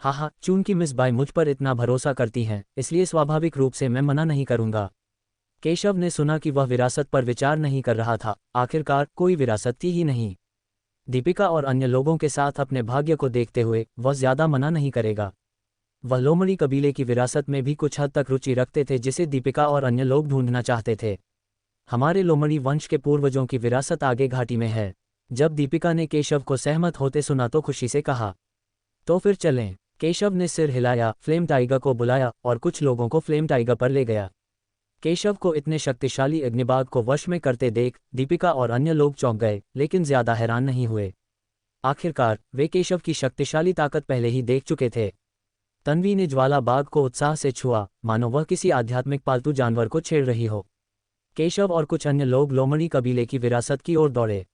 हाँ हाँ, चूंकि मिस बाई मुझ पर इतना भरोसा करती हैं, इसलिए स्वाभाविक रूप से मैं मना नहीं करूंगा। केशव ने सुना कि वह विरासत पर विचार नहीं कर रहा था। आखिरकार कोई विरासत थी ही नहीं। दीपिका और अन्य लोगों के साथ अपने भाग्य को देखते हुए वह ज्यादा मना नहीं करेगा। वह लोमड़ी कबीले की विरासत में भी कुछ हद तक रुचि रखते थे, जिसे दीपिका और अन्य लोग ढूंढना चाहते थे। हमारे लोमड़ी वंश के पूर्वजों की विरासत आगे घाटी में है। जब दीपिका ने केशव को सहमत होते सुना तो खुशी से कहा, तो फिर चलें। केशव ने सिर हिलाया, फ्लेम टाइगर को बुलाया और कुछ लोगों को फ्लेम टाइगर पर ले गया। केशव को इतने शक्तिशाली अग्निबाग को वश में करते देख दीपिका और अन्य लोग चौंक गए, लेकिन ज्यादा हैरान नहीं हुए। आखिरकार वे केशव की शक्तिशाली ताकत पहले ही देख चुके थे। तन्वी ने ज्वाला बाग को उत्साह से छुआ, मानो वह किसी आध्यात्मिक पालतू जानवर को छेड़ रही हो। केशव और कुछ अन्य लोग लोमड़ी कबीले की विरासत की ओर दौड़े।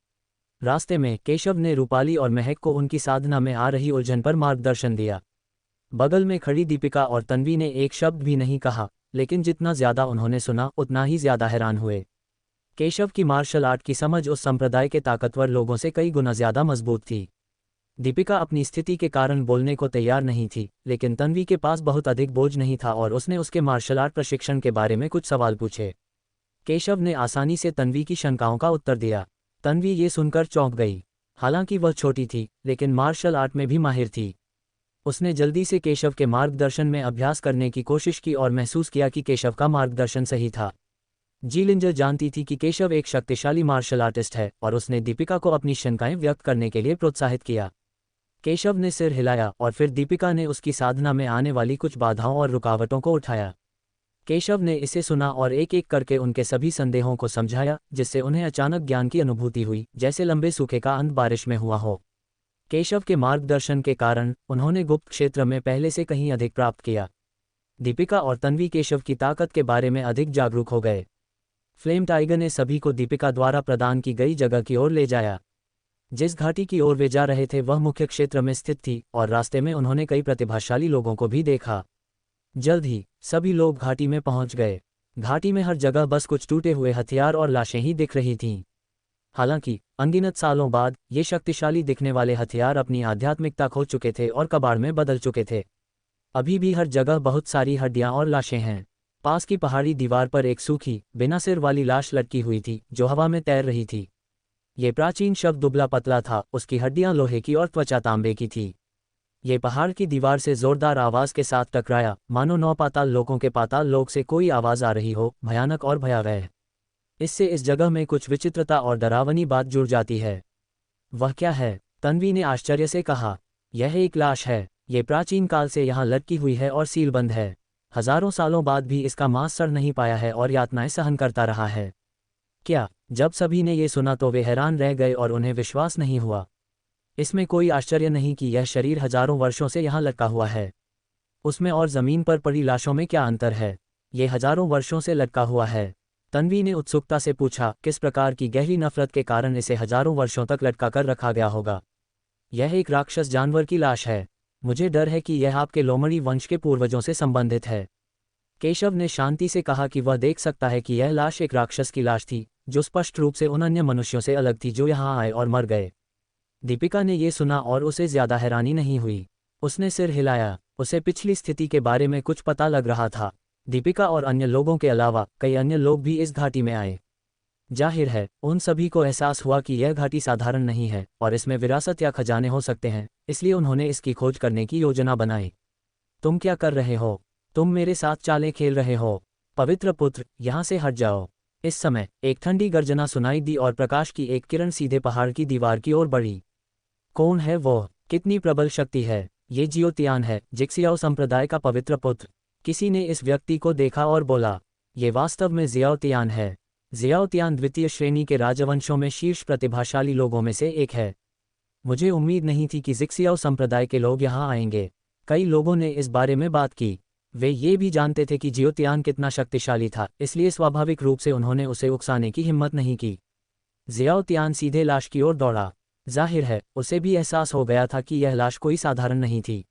रास्ते में केशव ने रूपाली और महक को उनकी साधना में आ रही उलझन पर मार्गदर्शन दिया। बगल में खड़ी दीपिका और तन्वी ने एक शब्द भी नहीं कहा, लेकिन जितना ज्यादा उन्होंने सुना उतना ही ज्यादा हैरान हुए। केशव की मार्शल आर्ट की समझ उस संप्रदाय के ताकतवर लोगों से कई गुना ज्यादा मजबूत थी। दीपिका अपनी स्थिति के कारण बोलने को तैयार नहीं थी, लेकिन तन्वी के पास बहुत अधिक बोझ नहीं था और उसने उसके मार्शल आर्ट प्रशिक्षण के बारे में कुछ सवाल पूछे। केशव ने आसानी से तन्वी की शंकाओं का उत्तर दिया। तन्वी ये सुनकर चौंक गई। हालांकि वह छोटी थी, लेकिन मार्शल आर्ट में भी माहिर थी। उसने जल्दी से केशव के मार्गदर्शन में अभ्यास करने की कोशिश की और महसूस किया कि केशव का मार्गदर्शन सही था। जीलिंजर जानती थी कि केशव एक शक्तिशाली मार्शल आर्टिस्ट है और उसने दीपिका को अपनी शंकाएं व्यक्त करने के लिए प्रोत्साहित किया। केशव ने सिर हिलाया और फिर दीपिका ने उसकी साधना में आने वाली कुछ बाधाओं और रुकावटों को उठाया। केशव ने इसे सुना और एक एक करके उनके सभी संदेहों को समझाया, जिससे उन्हें अचानक ज्ञान की अनुभूति हुई, जैसे लंबे सूखे का अंत बारिश में हुआ हो। केशव के मार्गदर्शन के कारण उन्होंने गुप्त क्षेत्र में पहले से कहीं अधिक प्राप्त किया। दीपिका और तन्वी केशव की ताकत के बारे में अधिक जागरूक हो गए। फ्लेम टाइगर ने सभी को दीपिका द्वारा प्रदान की गई जगह की ओर ले जाया। जिस घाटी की ओर वे जा रहे थे वह मुख्य क्षेत्र में स्थित थी और रास्ते में उन्होंने कई प्रतिभाशाली लोगों को भी देखा। जल्द ही सभी लोग घाटी में पहुंच गए। घाटी में हर जगह बस कुछ टूटे हुए हथियार और लाशें ही दिख रही थीं। हालांकि अनगिनत सालों बाद ये शक्तिशाली दिखने वाले हथियार अपनी आध्यात्मिकता खो चुके थे और कबाड़ में बदल चुके थे। अभी भी हर जगह बहुत सारी हड्डियां और लाशें हैं। पास की पहाड़ी दीवार पर एक सूखी, बिना सिर वाली लाश लटकी हुई थी जो हवा में तैर रही थी। ये प्राचीन शव दुबला पतला था, उसकी हड्डियां लोहे की और त्वचा तांबे की थी। ये पहाड़ की दीवार से जोरदार आवाज के साथ टकराया, मानो नौ पाताल लोकों के पाताल लोक से कोई आवाज आ रही हो, भयानक और भयावह। इससे इस जगह में कुछ विचित्रता और डरावनी बात जुड़ जाती है। वह क्या है? तन्वी ने आश्चर्य से कहा। यह एक लाश है। ये प्राचीन काल से यहाँ लटकी हुई है और सीलबंद है। हजारों सालों बाद भी इसका मांस सड़ नहीं पाया है और यातनाएं सहन करता रहा है। क्या? जब सभी ने ये सुना तो वे हैरान रह गए और उन्हें विश्वास नहीं हुआ। इसमें कोई आश्चर्य नहीं कि यह शरीर हजारों वर्षों से यहाँ लटका हुआ है। उसमें और जमीन पर पड़ी लाशों में क्या अंतर है? ये हजारों वर्षों से लटका हुआ है। तन्वी ने उत्सुकता से पूछा, किस प्रकार की गहरी नफरत के कारण इसे हजारों वर्षों तक लटका कर रखा गया होगा? यह एक राक्षस जानवर की लाश है। मुझे डर है कि यह आपके लोमड़ी वंश के पूर्वजों से संबंधित है। केशव ने शांति से कहा कि वह देख सकता है कि यह लाश एक राक्षस की लाश थी, जो स्पष्ट रूप से उन अन्य मनुष्यों से अलग थी जो यहाँ आए और मर गए। दीपिका ने ये सुना और उसे ज्यादा हैरानी नहीं हुई। उसने सिर हिलाया। उसे पिछली स्थिति के बारे में कुछ पता लग रहा था। दीपिका और अन्य लोगों के अलावा कई अन्य लोग भी इस घाटी में आए। जाहिर है उन सभी को एहसास हुआ कि यह घाटी साधारण नहीं है और इसमें विरासत या खजाने हो सकते हैं, इसलिए उन्होंने इसकी खोज करने की योजना बनाई। तुम क्या कर रहे हो? तुम मेरे साथ चालें खेल रहे हो? पवित्र पुत्र, यहाँ से हट जाओ। इस समय एक ठंडी गर्जना सुनाई दी और प्रकाश की एक किरण सीधे पहाड़ की दीवार की ओर बढ़ी। कौन है वो? कितनी प्रबल शक्ति है? ये जियोतियान है, जिक्सियाओ संप्रदाय का पवित्र पुत्र। किसी ने इस व्यक्ति को देखा और बोला, ये वास्तव में जियाओतियान है। जियाओतियान द्वितीय श्रेणी के राजवंशों में शीर्ष प्रतिभाशाली लोगों में से एक है। मुझे उम्मीद नहीं थी कि जिक्सियाओ संप्रदाय के लोग यहाँ आएंगे। कई लोगों ने इस बारे में बात की। वे ये भी जानते थे कि जियोतियान कितना शक्तिशाली था, इसलिए स्वाभाविक रूप से उन्होंने उसे उकसाने की हिम्मत नहीं की। जियाओतियान सीधे लाश की ओर दौड़ा। जाहिर है उसे भी एहसास हो गया था कि यह लाश कोई साधारण नहीं थी।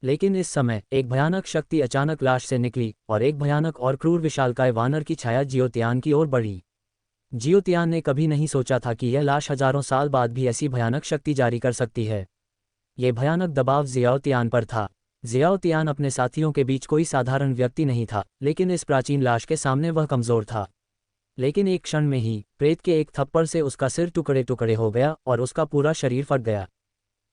लेकिन इस समय एक भयानक शक्ति अचानक लाश से निकली और एक भयानक और क्रूर विशालकाय वानर की छाया जियोतियान की ओर बढ़ी। जियोतियान ने कभी नहीं सोचा था कि यह लाश हजारों साल बाद भी ऐसी भयानक शक्ति जारी कर सकती है। यह भयानक दबाव जियोतियान पर था। जियाओ तियान अपने साथियों के बीच कोई साधारण व्यक्ति नहीं था, लेकिन इस प्राचीन लाश के सामने वह कमज़ोर था। लेकिन एक क्षण में ही प्रेत के एक थप्पड़ से उसका सिर टुकड़े टुकड़े हो गया और उसका पूरा शरीर फट गया।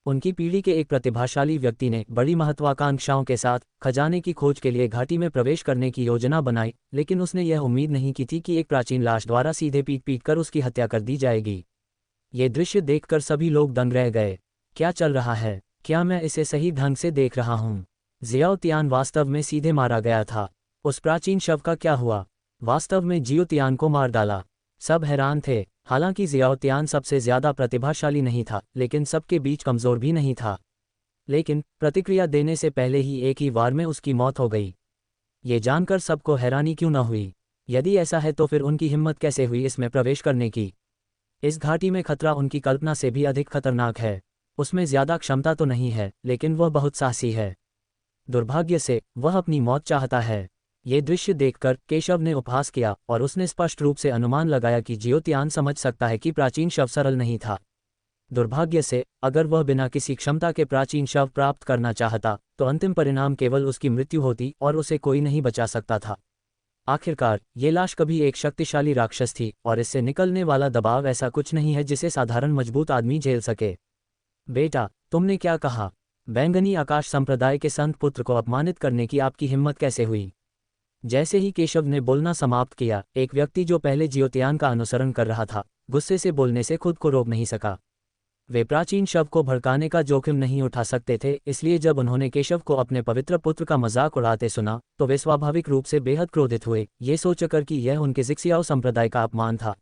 उनकी पीढ़ी के एक प्रतिभाशाली व्यक्ति ने बड़ी महत्वाकांक्षाओं के साथ खजाने की खोज के लिए घाटी में प्रवेश करने की योजना बनाई, लेकिन उसने यह उम्मीद नहीं की थी कि एक प्राचीन लाश द्वारा सीधे पीट पीट कर उसकी हत्या कर दी जाएगी। ये दृश्य देखकर सभी लोग दंग रह गए। क्या चल रहा है? क्या मैं इसे सही ढंग से देख रहा हूँ? जियाओ तियान वास्तव में सीधे मारा गया था। उस प्राचीन शव का क्या हुआ? वास्तव में जियो तियान को मार डाला। सब हैरान थे। हालांकि जियाओ तियान सबसे ज्यादा प्रतिभाशाली नहीं था, लेकिन सबके बीच कमजोर भी नहीं था। लेकिन प्रतिक्रिया देने से पहले ही एक ही वार में उसकी मौत हो गई। ये जानकर सबको हैरानी क्यों न हुई? यदि ऐसा है तो फिर उनकी हिम्मत कैसे हुई इसमें प्रवेश करने की? इस घाटी में खतरा उनकी कल्पना से भी अधिक खतरनाक है। उसमें ज्यादा क्षमता तो नहीं है, लेकिन वह बहुत साहसी है। दुर्भाग्य से वह अपनी मौत चाहता है। ये दृश्य देखकर केशव ने उपहास किया और उसने स्पष्ट रूप से अनुमान लगाया कि जियो तियान समझ सकता है कि प्राचीन शव सरल नहीं था। दुर्भाग्य से अगर वह बिना किसी क्षमता के प्राचीन शव प्राप्त करना चाहता तो अंतिम परिणाम केवल उसकी मृत्यु होती और उसे कोई नहीं बचा सकता था। आखिरकार ये लाश कभी एक शक्तिशाली राक्षस थी और इससे निकलने वाला दबाव ऐसा कुछ नहीं है जिसे साधारण मजबूत आदमी झेल सके। बेटा, तुमने क्या कहा? बैंगनी आकाश संप्रदाय के संत पुत्र को अपमानित करने की आपकी हिम्मत कैसे हुई? जैसे ही केशव ने बोलना समाप्त किया, एक व्यक्ति जो पहले जियो तियान का अनुसरण कर रहा था, गुस्से से बोलने से खुद को रोक नहीं सका। वे प्राचीन शव को भड़काने का जोखिम नहीं उठा सकते थे, इसलिए जब उन्होंने केशव को अपने पवित्र पुत्र का मजाक उड़ाते सुना तो वे स्वाभाविक रूप से बेहद क्रोधित हुए, ये सोचकर कि यह उनके जिक्सियाओ संप्रदाय का अपमान था।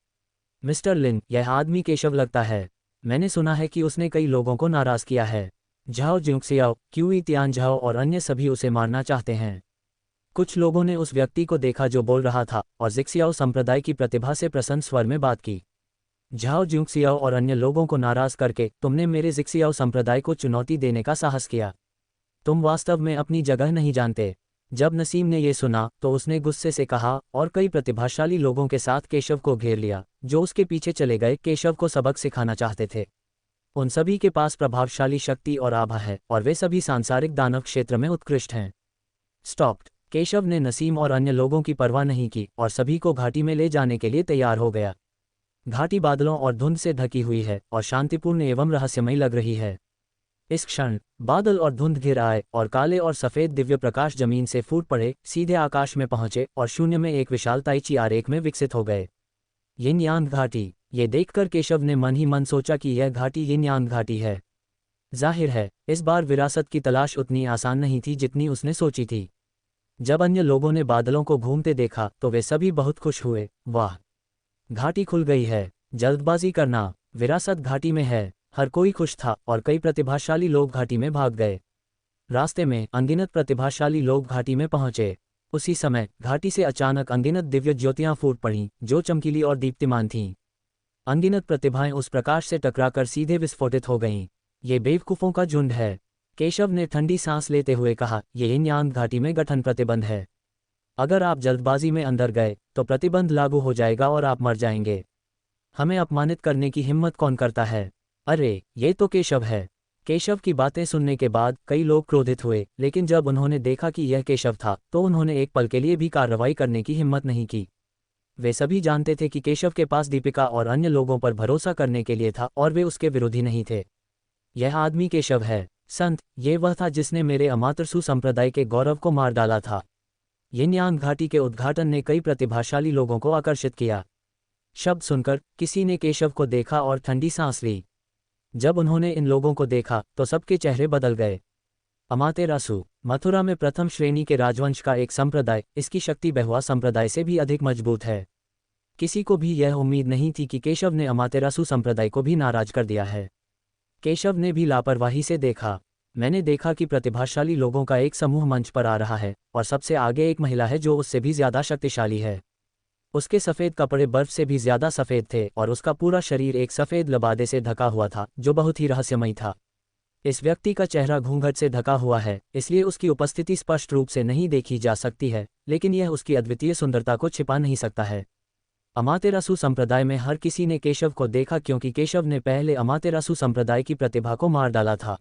मिस्टर लिन, यह आदमी केशव लगता है। मैंने सुना है कि उसने कई लोगों को नाराज किया है। झाओ जिंगसियाओ, क्यूई तियान झाओ और अन्य सभी उसे मारना चाहते हैं। कुछ लोगों ने उस व्यक्ति को देखा जो बोल रहा था और जिक्सियाओ संप्रदाय की प्रतिभा से प्रसन्न स्वर में बात की। झाओ जिंगसियाओ और अन्य लोगों को नाराज करके तुमने मेरे जिक्सियाओ संप्रदाय को चुनौती देने का साहस किया। तुम वास्तव में अपनी जगह नहीं जानते। जब नसीम ने ये सुना तो उसने गुस्से से कहा और कई प्रतिभाशाली लोगों के साथ केशव को घेर लिया, जो उसके पीछे चले गए केशव को सबक सिखाना चाहते थे। उन सभी के पास प्रभावशाली शक्ति और आभा है और वे सभी सांसारिक दानव क्षेत्र में उत्कृष्ट हैं। स्टॉप्ड। केशव ने नसीम और अन्य लोगों की परवाह नहीं की और सभी को घाटी में ले जाने के लिए तैयार हो गया। घाटी बादलों और धुंध से ढकी हुई है और शांतिपूर्ण एवं रहस्यमयी लग रही है। इस क्षण बादल और धुंध घिर आए और काले और सफेद दिव्य प्रकाश जमीन से फूट पड़े, सीधे आकाश में पहुंचे और शून्य में एक विशाल ताइची आरेख में विकसित हो गए। यिन यांग घाटी। ये देखकर केशव ने मन ही मन सोचा कि यह घाटी यिन यांग घाटी है। जाहिर है इस बार विरासत की तलाश उतनी आसान नहीं थी जितनी उसने सोची थी। जब अन्य लोगों ने बादलों को घूमते देखा तो वे सभी बहुत खुश हुए। वाह, घाटी खुल गई है, जल्दबाजी करना, विरासत घाटी में है। हर कोई खुश था और कई प्रतिभाशाली लोग घाटी में भाग गए। रास्ते में अनगिनत प्रतिभाशाली लोग घाटी में पहुंचे। उसी समय घाटी से अचानक अनगिनत दिव्य ज्योतियां फूट पड़ीं, जो चमकीली और दीप्तिमान थीं। अनगिनत प्रतिभाएं उस प्रकाश से टकराकर सीधे विस्फोटित हो गईं। ये बेवकूफ़ों का झुंड है, केशव ने ठंडी सांस लेते हुए कहा। ये यिन यांग घाटी में गठन प्रतिबंध है। अगर आप जल्दबाजी में अंदर गए तो प्रतिबंध लागू हो जाएगा और आप मर जाएंगे। हमें अपमानित करने की हिम्मत कौन करता है? अरे, ये तो केशव है। केशव की बातें सुनने के बाद कई लोग क्रोधित हुए, लेकिन जब उन्होंने देखा कि यह केशव था तो उन्होंने एक पल के लिए भी कार्रवाई करने की हिम्मत नहीं की। वे सभी जानते थे कि केशव के पास दीपिका और अन्य लोगों पर भरोसा करने के लिए था और वे उसके विरोधी नहीं थे। यह आदमी केशव है। संत, ये वह था जिसने मेरे अमातृसु संप्रदाय के गौरव को मार डाला था। यिन यांग घाटी के उद्घाटन ने कई प्रतिभाशाली लोगों को आकर्षित किया। शब्द सुनकर किसी ने केशव को देखा और ठंडी सांस ली। जब उन्होंने इन लोगों को देखा तो सबके चेहरे बदल गए। अमातेरासु, मथुरा में प्रथम श्रेणी के राजवंश का एक संप्रदाय, इसकी शक्ति बहुआ संप्रदाय से भी अधिक मजबूत है। किसी को भी यह उम्मीद नहीं थी कि केशव ने अमातेरासु संप्रदाय को भी नाराज कर दिया है। केशव ने भी लापरवाही से देखा। मैंने देखा कि प्रतिभाशाली लोगों का एक समूह मंच पर आ रहा है और सबसे आगे एक महिला है जो उससे भी ज्यादा शक्तिशाली है। उसके सफ़ेद कपड़े बर्फ से भी ज्यादा सफ़ेद थे और उसका पूरा शरीर एक सफ़ेद लबादे से ढका हुआ था जो बहुत ही रहस्यमयी था। इस व्यक्ति का चेहरा घूंघट से ढका हुआ है, इसलिए उसकी उपस्थिति स्पष्ट रूप से नहीं देखी जा सकती है, लेकिन यह उसकी अद्वितीय सुंदरता को छिपा नहीं सकता है। अमातेरासु संप्रदाय में हर किसी ने केशव को देखा क्योंकि केशव ने पहले अमातेरासु संप्रदाय की प्रतिभा को मार डाला था।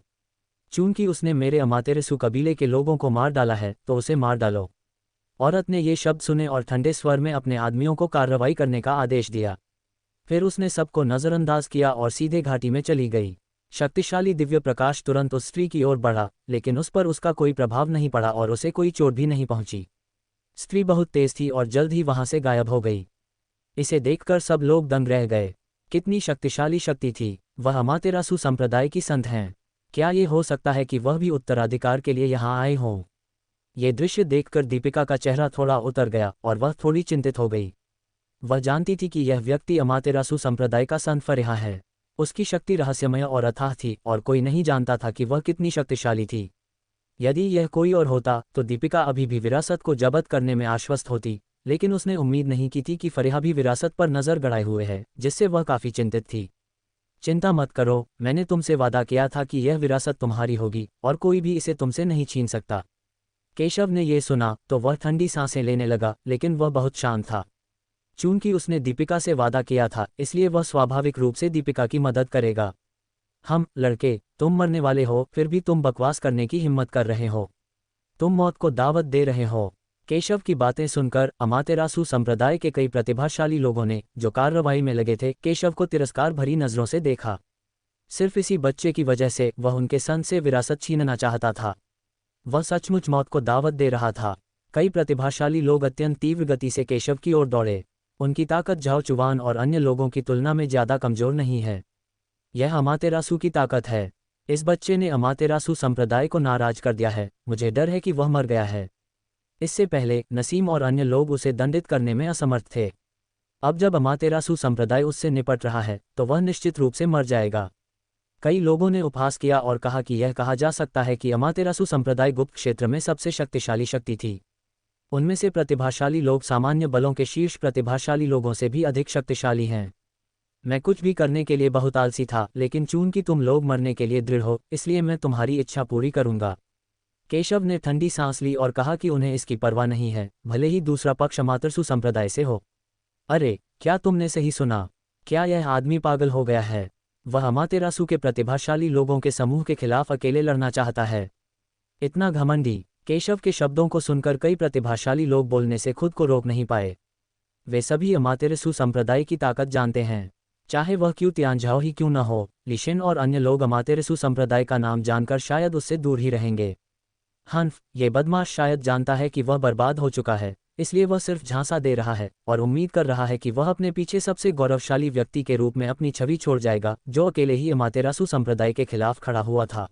चूंकि उसने मेरे अमातेरसु कबीले के लोगों को मार डाला है तो उसे मार डालो। औरत ने ये शब्द सुने और ठंडे स्वर में अपने आदमियों को कार्रवाई करने का आदेश दिया। फिर उसने सबको नज़रअंदाज किया और सीधे घाटी में चली गई। शक्तिशाली दिव्य प्रकाश तुरंत उस स्त्री की ओर बढ़ा, लेकिन उस पर उसका कोई प्रभाव नहीं पड़ा और उसे कोई चोट भी नहीं पहुंची। स्त्री बहुत तेज थी और जल्द ही वहां से गायब हो गई। इसे देखकर सब लोग दंग रह गए। कितनी शक्तिशाली शक्ति थी! वह अमातेरासु संप्रदाय की संत हैं। क्या ये हो सकता है कि वह भी उत्तराधिकार के लिए यहाँ आए हों? ये दृश्य देखकर दीपिका का चेहरा थोड़ा उतर गया और वह थोड़ी चिंतित हो गई। वह जानती थी कि यह व्यक्ति अमातेरासु संप्रदाय का संत फरेहा है। उसकी शक्ति रहस्यमय और अथाह थी और कोई नहीं जानता था कि वह कितनी शक्तिशाली थी। यदि यह कोई और होता तो दीपिका अभी भी विरासत को जब्त करने में आश्वस्त होती, लेकिन उसने उम्मीद नहीं की थी कि फरेहा भी विरासत पर नज़र गड़ाए हुए है, जिससे वह काफ़ी चिंतित थी। चिंता मत करो, मैंने तुमसे वादा किया था कि यह विरासत तुम्हारी होगी और कोई भी इसे तुमसे नहीं छीन सकता। केशव ने यह सुना तो वह ठंडी सांसें लेने लगा, लेकिन वह बहुत शांत था। चूंकि उसने दीपिका से वादा किया था, इसलिए वह स्वाभाविक रूप से दीपिका की मदद करेगा। लड़के, तुम मरने वाले हो, फिर भी तुम बकवास करने की हिम्मत कर रहे हो। तुम मौत को दावत दे रहे हो। केशव की बातें सुनकर अमातेरासु संप्रदाय के कई प्रतिभाशाली लोगों ने, जो कार्रवाई में लगे थे, केशव को तिरस्कार भरी नजरों से देखा। सिर्फ इसी बच्चे की वजह से वह उनके संत से विरासत छीनना चाहता था। वह सचमुच मौत को दावत दे रहा था। कई प्रतिभाशाली लोग अत्यंत तीव्र गति से केशव की ओर दौड़े। उनकी ताकत झाओ चुवान और अन्य लोगों की तुलना में ज़्यादा कमज़ोर नहीं है। यह अमातेरासु की ताकत है। इस बच्चे ने अमातेरासु संप्रदाय को नाराज कर दिया है। मुझे डर है कि वह मर गया है। इससे पहले नसीम और अन्य लोग उसे दंडित करने में असमर्थ थे। अब जब अमातेरासु संप्रदाय उससे निपट रहा है तो वह निश्चित रूप से मर जाएगा। कई लोगों ने उपहास किया और कहा कि यह कहा जा सकता है कि अमातेरासु संप्रदाय गुप्त क्षेत्र में सबसे शक्तिशाली शक्ति थी। उनमें से प्रतिभाशाली लोग सामान्य बलों के शीर्ष प्रतिभाशाली लोगों से भी अधिक शक्तिशाली हैं। मैं कुछ भी करने के लिए बहुत आलसी था, लेकिन चूंकि तुम लोग मरने के लिए दृढ़ हो, इसलिए मैं तुम्हारी इच्छा पूरी करूंगा। केशव ने ठंडी सांस ली और कहा कि उन्हें इसकी परवाह नहीं है, भले ही दूसरा पक्ष अमातेरासु संप्रदाय से हो। अरे, क्या तुमने सही सुना? क्या यह आदमी पागल हो गया है? वह अमातेरासु के प्रतिभाशाली लोगों के समूह के खिलाफ अकेले लड़ना चाहता है। इतना घमंडी! केशव के शब्दों को सुनकर कई प्रतिभाशाली लोग बोलने से खुद को रोक नहीं पाए। वे सभी अमातेरासु संप्रदाय की ताकत जानते हैं, चाहे वह क्यू तियानझाओ ही क्यों न हो। लिशेन और अन्य लोग अमातेरासु संप्रदाय का नाम जानकर शायद उससे दूर ही रहेंगे। हन्फ, ये बदमाश शायद जानता है कि वह बर्बाद हो चुका है, इसलिए वह सिर्फ झांसा दे रहा है और उम्मीद कर रहा है कि वह अपने पीछे सबसे गौरवशाली व्यक्ति के रूप में अपनी छवि छोड़ जाएगा, जो अकेले ही अमातेरासु संप्रदाय के खिलाफ खड़ा हुआ था।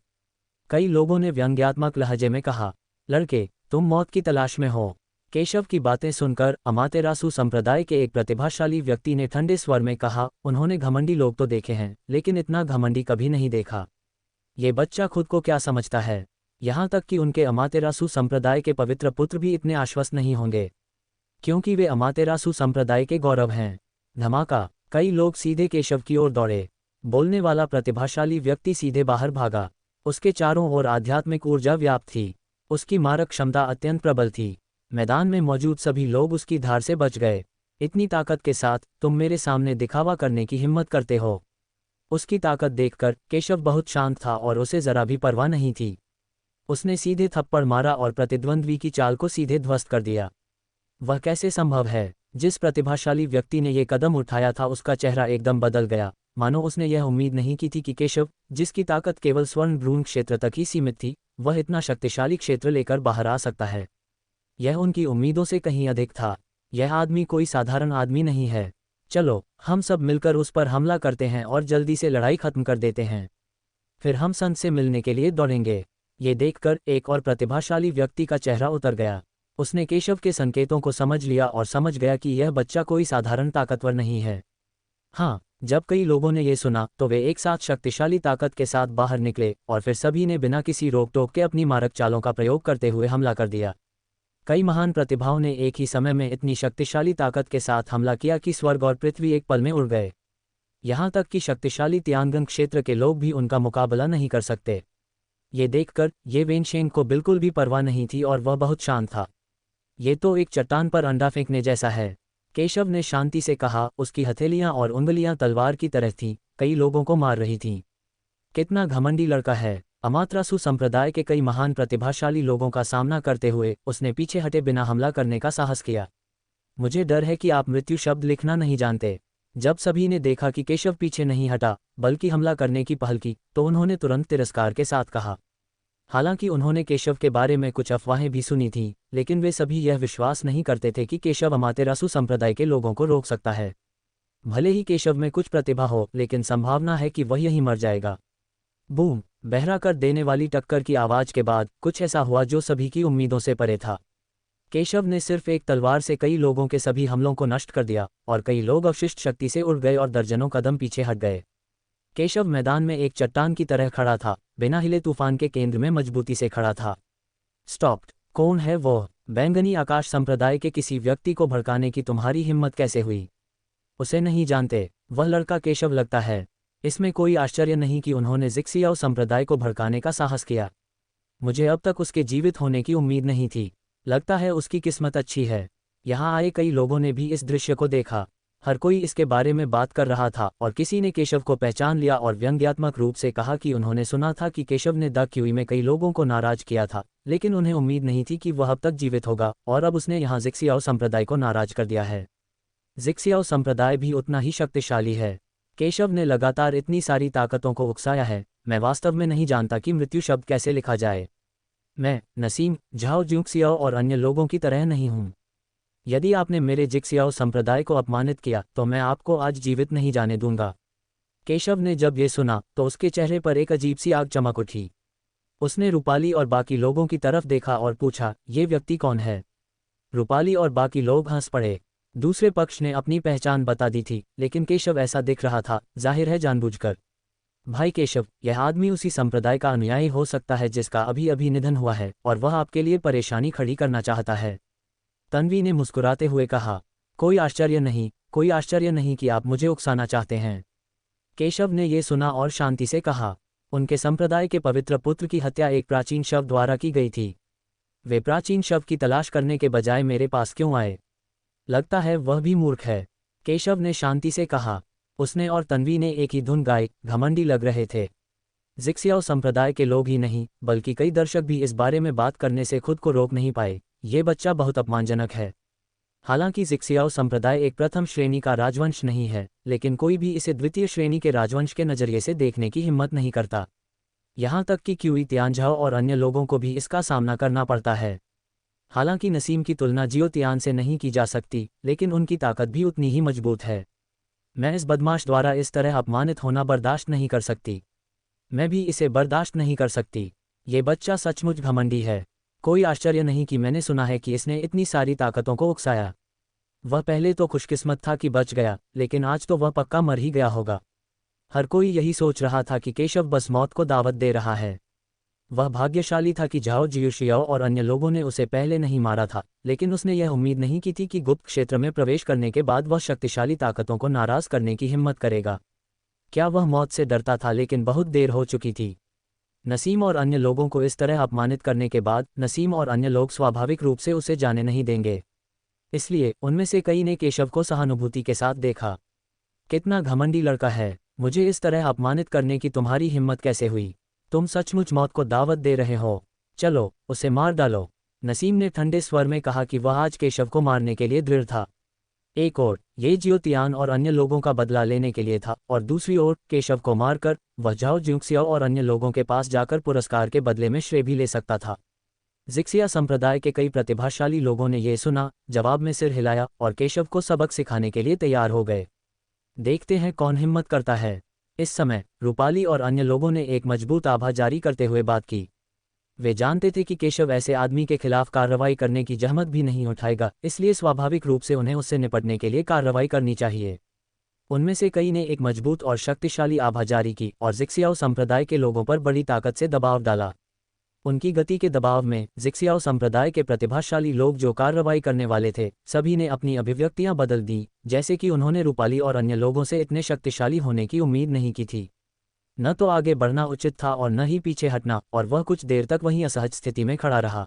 कई लोगों ने व्यंग्यात्मक लहजे में कहा, लड़के, तुम मौत की तलाश में हो। केशव की बातें सुनकर अमातेरासु संप्रदाय के एक प्रतिभाशाली व्यक्ति ने ठंडे स्वर में कहा, उन्होंने घमंडी लोग तो देखे हैं, लेकिन इतना घमंडी कभी नहीं देखा। ये बच्चा खुद को क्या समझता है? यहाँ तक कि उनके अमातेरासु संप्रदाय के पवित्र पुत्र भी इतने आश्वस्त नहीं होंगे, क्योंकि वे अमातेरासु संप्रदाय के गौरव हैं। धमाका! कई लोग सीधे केशव की ओर दौड़े। बोलने वाला प्रतिभाशाली व्यक्ति सीधे बाहर भागा। उसके चारों ओर आध्यात्मिक ऊर्जा व्याप्त थी। उसकी मारक क्षमता अत्यंत प्रबल थी। मैदान में मौजूद सभी लोग उसकी धार से बच गए। इतनी ताकत के साथ तुम मेरे सामने दिखावा करने की हिम्मत करते हो? उसकी ताकत देखकर केशव बहुत शांत था और उसे जरा भी परवाह नहीं थी। उसने सीधे थप्पड़ मारा और प्रतिद्वंद्वी की चाल को सीधे ध्वस्त कर दिया। वह कैसे संभव है? जिस प्रतिभाशाली व्यक्ति ने यह कदम उठाया था उसका चेहरा एकदम बदल गया, मानो उसने यह उम्मीद नहीं की थी कि केशव, जिसकी ताकत केवल स्वर्ण भ्रूण क्षेत्र तक ही सीमित थी, वह इतना शक्तिशाली क्षेत्र लेकर बाहर आ सकता है। यह उनकी उम्मीदों से कहीं अधिक था। यह आदमी कोई साधारण आदमी नहीं है। चलो, हम सब मिलकर उस पर हमला करते हैं और जल्दी से लड़ाई खत्म कर देते हैं। फिर हम संत से मिलने के लिए दौड़ेंगे। ये देखकर एक और प्रतिभाशाली व्यक्ति का चेहरा उतर गया। उसने केशव के संकेतों को समझ लिया और समझ गया कि यह बच्चा कोई साधारण ताकतवर नहीं है। हाँ, जब कई लोगों ने यह सुना तो वे एक साथ शक्तिशाली ताकत के साथ बाहर निकले और फिर सभी ने बिना किसी रोक टोक के अपनी मारक चालों का प्रयोग करते हुए हमला कर दिया। कई महान प्रतिभाओं ने एक ही समय में इतनी शक्तिशाली ताकत के साथ हमला किया कि स्वर्ग और पृथ्वी एक पल में उड़ गए। यहाँ तक कि शक्तिशाली तियानगन क्षेत्र के लोग भी उनका मुकाबला नहीं कर सकते। ये देखकर ये वेनशेंग को बिल्कुल भी परवाह नहीं थी और वह बहुत शांत था। ये तो एक चट्टान पर अंडा फेंकने जैसा है, केशव ने शांति से कहा। उसकी हथेलियां और उंगलियां तलवार की तरह थीं, कई लोगों को मार रही थीं। कितना घमंडी लड़का है! अमात्रासु संप्रदाय के कई महान प्रतिभाशाली लोगों का सामना करते हुए उसने पीछे हटे बिना हमला करने का साहस किया। मुझे डर है कि आप मृत्यु शब्द लिखना नहीं जानते। जब सभी ने देखा कि केशव पीछे नहीं हटा बल्कि हमला करने की पहल की तो उन्होंने तुरंत तिरस्कार के साथ कहा। हालांकि उन्होंने केशव के बारे में कुछ अफवाहें भी सुनी थीं, लेकिन वे सभी यह विश्वास नहीं करते थे कि केशव अमातेरासु संप्रदाय के लोगों को रोक सकता है। भले ही केशव में कुछ प्रतिभा हो, लेकिन संभावना है कि वह यहीं मर जाएगा। बूम! बहरा कर देने वाली टक्कर की आवाज के बाद कुछ ऐसा हुआ जो सभी की उम्मीदों से परे था। केशव ने सिर्फ एक तलवार से कई लोगों के सभी हमलों को नष्ट कर दिया और कई लोग अवशिष्ट शक्ति से उड़ गए और दर्जनों कदम पीछे हट गए। केशव मैदान में एक चट्टान की तरह खड़ा था, बिना हिले तूफान के केंद्र में मजबूती से खड़ा था। स्टॉप्ड! कौन है वो? बैंगनी आकाश संप्रदाय के किसी व्यक्ति को भड़काने की तुम्हारी हिम्मत कैसे हुई? उसे नहीं जानते, वह लड़का केशव लगता है। इसमें कोई आश्चर्य नहीं कि उन्होंने जिक्सियाओ संप्रदाय को भड़काने का साहस किया। मुझे अब तक उसके जीवित होने की उम्मीद नहीं थी। लगता है उसकी किस्मत अच्छी है। यहाँ आए कई लोगों ने भी इस दृश्य को देखा। हर कोई इसके बारे में बात कर रहा था और किसी ने केशव को पहचान लिया और व्यंग्यात्मक रूप से कहा कि उन्होंने सुना था कि केशव ने द क्यूई में कई लोगों को नाराज किया था, लेकिन उन्हें उम्मीद नहीं थी कि वह अब तक जीवित होगा और अब उसने यहाँ जिक्सियाओ संप्रदाय को नाराज कर दिया है। जिक्सियाओ संप्रदाय भी उतना ही शक्तिशाली है। केशव ने लगातार इतनी सारी ताकतों को उकसाया है, मैं वास्तव में नहीं जानता कि मृत्यु शब्द कैसे लिखा जाए। मैं नसीम, झाओ जिक्सियाओ और अन्य लोगों की तरह नहीं हूँ। यदि आपने मेरे जिक्सियाओ संप्रदाय को अपमानित किया तो मैं आपको आज जीवित नहीं जाने दूंगा। केशव ने जब ये सुना तो उसके चेहरे पर एक अजीब सी आग चमक उठी। उसने रूपाली और बाकी लोगों की तरफ देखा और पूछा, ये व्यक्ति कौन है? रूपाली और बाकी लोग हंस पड़े। दूसरे पक्ष ने अपनी पहचान बता दी थी, लेकिन केशव ऐसा दिख रहा था, जाहिर है जानबूझकर। भाई केशव, यह आदमी उसी संप्रदाय का अनुयायी हो सकता है जिसका अभी अभी निधन हुआ है और वह आपके लिए परेशानी खड़ी करना चाहता है। तन्वी ने मुस्कुराते हुए कहा, कोई आश्चर्य नहीं कि आप मुझे उकसाना चाहते हैं। केशव ने ये सुना और शांति से कहा, उनके संप्रदाय के पवित्र पुत्र की हत्या एक प्राचीन शव द्वारा की गई थी। वे प्राचीन शव की तलाश करने के बजाय मेरे पास क्यों आए? लगता है वह भी मूर्ख है, केशव ने शांति से कहा। उसने और तन्वी ने एक ही धुन गाई, घमंडी लग रहे थे। जिक्सियाओ संप्रदाय के लोग ही नहीं बल्कि कई दर्शक भी इस बारे में बात करने से खुद को रोक नहीं पाए, ये बच्चा बहुत अपमानजनक है। हालांकि जिक्सियाओ संप्रदाय एक प्रथम श्रेणी का राजवंश नहीं है, लेकिन कोई भी इसे द्वितीय श्रेणी के राजवंश के नजरिए से देखने की हिम्मत नहीं करता। यहाँ तक कि क्यूई तियानझाओ और अन्य लोगों को भी इसका सामना करना पड़ता है। हालांकि नसीम की तुलना जियो तियान से नहीं की जा सकती, लेकिन उनकी ताकत भी उतनी ही मजबूत है। मैं इस बदमाश द्वारा इस तरह अपमानित होना बर्दाश्त नहीं कर सकती। मैं भी इसे बर्दाश्त नहीं कर सकती। ये बच्चा सचमुच घमंडी है। कोई आश्चर्य नहीं कि मैंने सुना है कि इसने इतनी सारी ताकतों को उकसाया। वह पहले तो खुशकिस्मत था कि बच गया, लेकिन आज तो वह पक्का मर ही गया होगा। हर कोई यही सोच रहा था कि केशव बस मौत को दावत दे रहा है। वह भाग्यशाली था कि झाओ जियुशियाओ और अन्य लोगों ने उसे पहले नहीं मारा था, लेकिन उसने यह उम्मीद नहीं की थी कि गुप्त क्षेत्र में प्रवेश करने के बाद वह शक्तिशाली ताकतों को नाराज करने की हिम्मत करेगा। क्या वह मौत से डरता था? लेकिन बहुत देर हो चुकी थी। नसीम और अन्य लोगों को इस तरह अपमानित करने के बाद नसीम और अन्य लोग स्वाभाविक रूप से उसे जाने नहीं देंगे। इसलिए उनमें से कई ने केशव को सहानुभूति के साथ देखा। कितना घमंडी लड़का है, मुझे इस तरह अपमानित करने की तुम्हारी हिम्मत कैसे हुई? तुम सचमुच मौत को दावत दे रहे हो। चलो उसे मार डालो। नसीम ने ठंडे स्वर में कहा कि वह आज केशव को मारने के लिए दृढ़ था। एक ओर ये जियो तियान और अन्य लोगों का बदला लेने के लिए था और दूसरी ओर केशव को मारकर वह झाओ जिक्सियाओ और अन्य लोगों के पास जाकर पुरस्कार के बदले में श्रेय भी ले सकता था। जिक्सिया संप्रदाय के कई प्रतिभाशाली लोगों ने यह सुना, जवाब में सिर हिलाया और केशव को सबक सिखाने के लिए तैयार हो गए। देखते हैं कौन हिम्मत करता है। इस समय रूपाली और अन्य लोगों ने एक मजबूत आभा जारी करते हुए बात की। वे जानते थे कि केशव ऐसे आदमी के खिलाफ कार्रवाई करने की जहमत भी नहीं उठाएगा, इसलिए स्वाभाविक रूप से उन्हें उससे निपटने के लिए कार्रवाई करनी चाहिए। उनमें से कई ने एक मजबूत और शक्तिशाली आभा जारी की और जिक्सियाओ संप्रदाय के लोगों पर बड़ी ताकत से दबाव डाला। उनकी गति के दबाव में जिक्सियाओ संप्रदाय के प्रतिभाशाली लोग जो कार्रवाई करने वाले थे, सभी ने अपनी अभिव्यक्तियां बदल दी, जैसे कि उन्होंने रूपाली और अन्य लोगों से इतने शक्तिशाली होने की उम्मीद नहीं की थी। न तो आगे बढ़ना उचित था और न ही पीछे हटना, और वह कुछ देर तक वहीं असहज स्थिति में खड़ा रहा।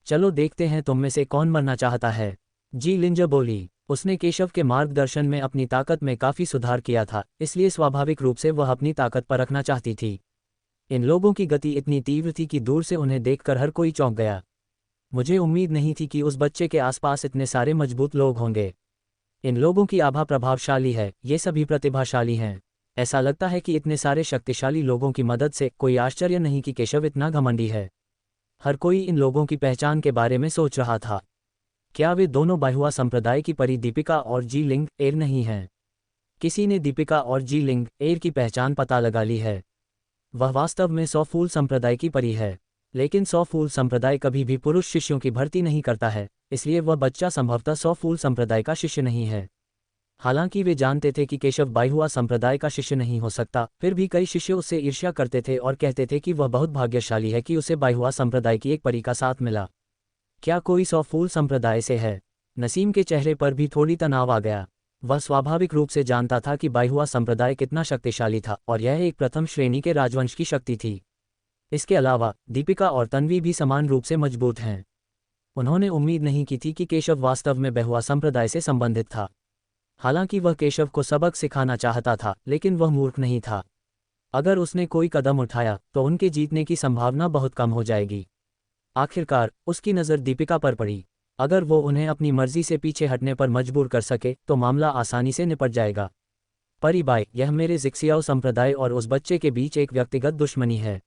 चलो देखते हैं तुम में से कौन मरना चाहता है, जी लिंज बोली। उसने केशव के मार्गदर्शन में अपनी ताकत में काफ़ी सुधार किया था, इसलिए स्वाभाविक रूप से वह अपनी ताकत परखना चाहती थी। इन लोगों की गति इतनी तीव्र थी कि दूर से उन्हें देखकर हर कोई चौंक गया। मुझे उम्मीद नहीं थी कि उस बच्चे के आसपास इतने सारे मजबूत लोग होंगे। इन लोगों की आभा प्रभावशाली है, ये सभी प्रतिभाशाली हैं। ऐसा लगता है कि इतने सारे शक्तिशाली लोगों की मदद से कोई आश्चर्य नहीं कि केशव इतना घमंडी है। हर कोई इन लोगों की पहचान के बारे में सोच रहा था। क्या वे दोनों बाहुआ संप्रदाय की परी दीपिका और जी लिंग एर नहीं हैं? किसी ने दीपिका और जी लिंग एर की पहचान पता लगा ली है। वह वास्तव में सौ फूल संप्रदाय की परी है, लेकिन सौ फूल संप्रदाय कभी भी पुरुष शिष्यों की भर्ती नहीं करता है, इसलिए वह बच्चा संभवतः सौ फूल संप्रदाय का शिष्य नहीं है। हालांकि वे जानते थे कि केशव बाहुआ संप्रदाय का शिष्य नहीं हो सकता, फिर भी कई शिष्य उससे ईर्ष्या करते थे और कहते थे कि वह बहुत भाग्यशाली है कि उसे बाहुआ संप्रदाय की एक परी का साथ मिला। क्या कोई सौ फूल संप्रदाय से है? नसीम के चेहरे पर भी थोड़ी तनाव आ गया। वह स्वाभाविक रूप से जानता था कि बाहुआ संप्रदाय कितना शक्तिशाली था और यह एक प्रथम श्रेणी के राजवंश की शक्ति थी। इसके अलावा दीपिका और तन्वी भी समान रूप से मजबूत हैं। उन्होंने उम्मीद नहीं की थी कि केशव वास्तव में बाहुआ संप्रदाय से संबंधित था। हालांकि वह केशव को सबक सिखाना चाहता था, लेकिन वह मूर्ख नहीं था। अगर उसने कोई कदम उठाया तो उनके जीतने की संभावना बहुत कम हो जाएगी। आखिरकार उसकी नज़र दीपिका पर पड़ी। अगर वो उन्हें अपनी मर्जी से पीछे हटने पर मजबूर कर सके तो मामला आसानी से निपट जाएगा। परीबाई, यह मेरे जिक्सियाओ संप्रदाय और उस बच्चे के बीच एक व्यक्तिगत दुश्मनी है।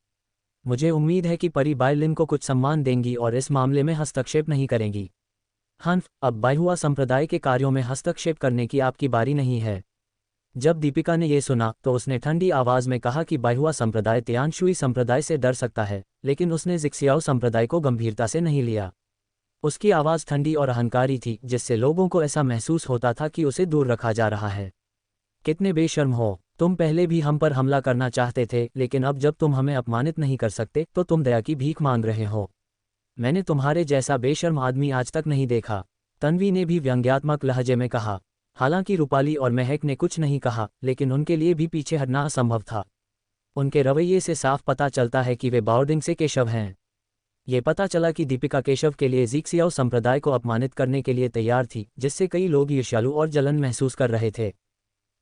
मुझे उम्मीद है कि परीबाई लिन को कुछ सम्मान देंगी और इस मामले में हस्तक्षेप नहीं करेंगी। हन्फ, अब बाहुआ संप्रदाय के कार्यों में हस्तक्षेप करने की आपकी बारी नहीं है। जब दीपिका ने यह सुना तो उसने ठंडी आवाज में कहा कि बाहुआ संप्रदाय तियानशुई संप्रदाय से डर सकता है, लेकिन उसने जिक्सियाओ संप्रदाय को गंभीरता से नहीं लिया। उसकी आवाज़ ठंडी और अहंकारी थी, जिससे लोगों को ऐसा महसूस होता था कि उसे दूर रखा जा रहा है। कितने बेशर्म हो, तुम पहले भी हम पर हमला करना चाहते थे, लेकिन अब जब तुम हमें अपमानित नहीं कर सकते तो तुम दया की भीख मांग रहे हो। मैंने तुम्हारे जैसा बेशर्म आदमी आज तक नहीं देखा, तन्वी ने भी व्यंग्यात्मक लहजे में कहा। हालांकि रूपाली और महक ने कुछ नहीं कहा, लेकिन उनके लिए भी पीछे हटना असंभव था। उनके रवैये से साफ पता चलता है कि वे बाउर्डिंग से केशव हैं। ये पता चला कि दीपिका केशव के लिए जिक्सियाओ संप्रदाय को अपमानित करने के लिए तैयार थी, जिससे कई लोग ईर्ष्यालु और जलन महसूस कर रहे थे।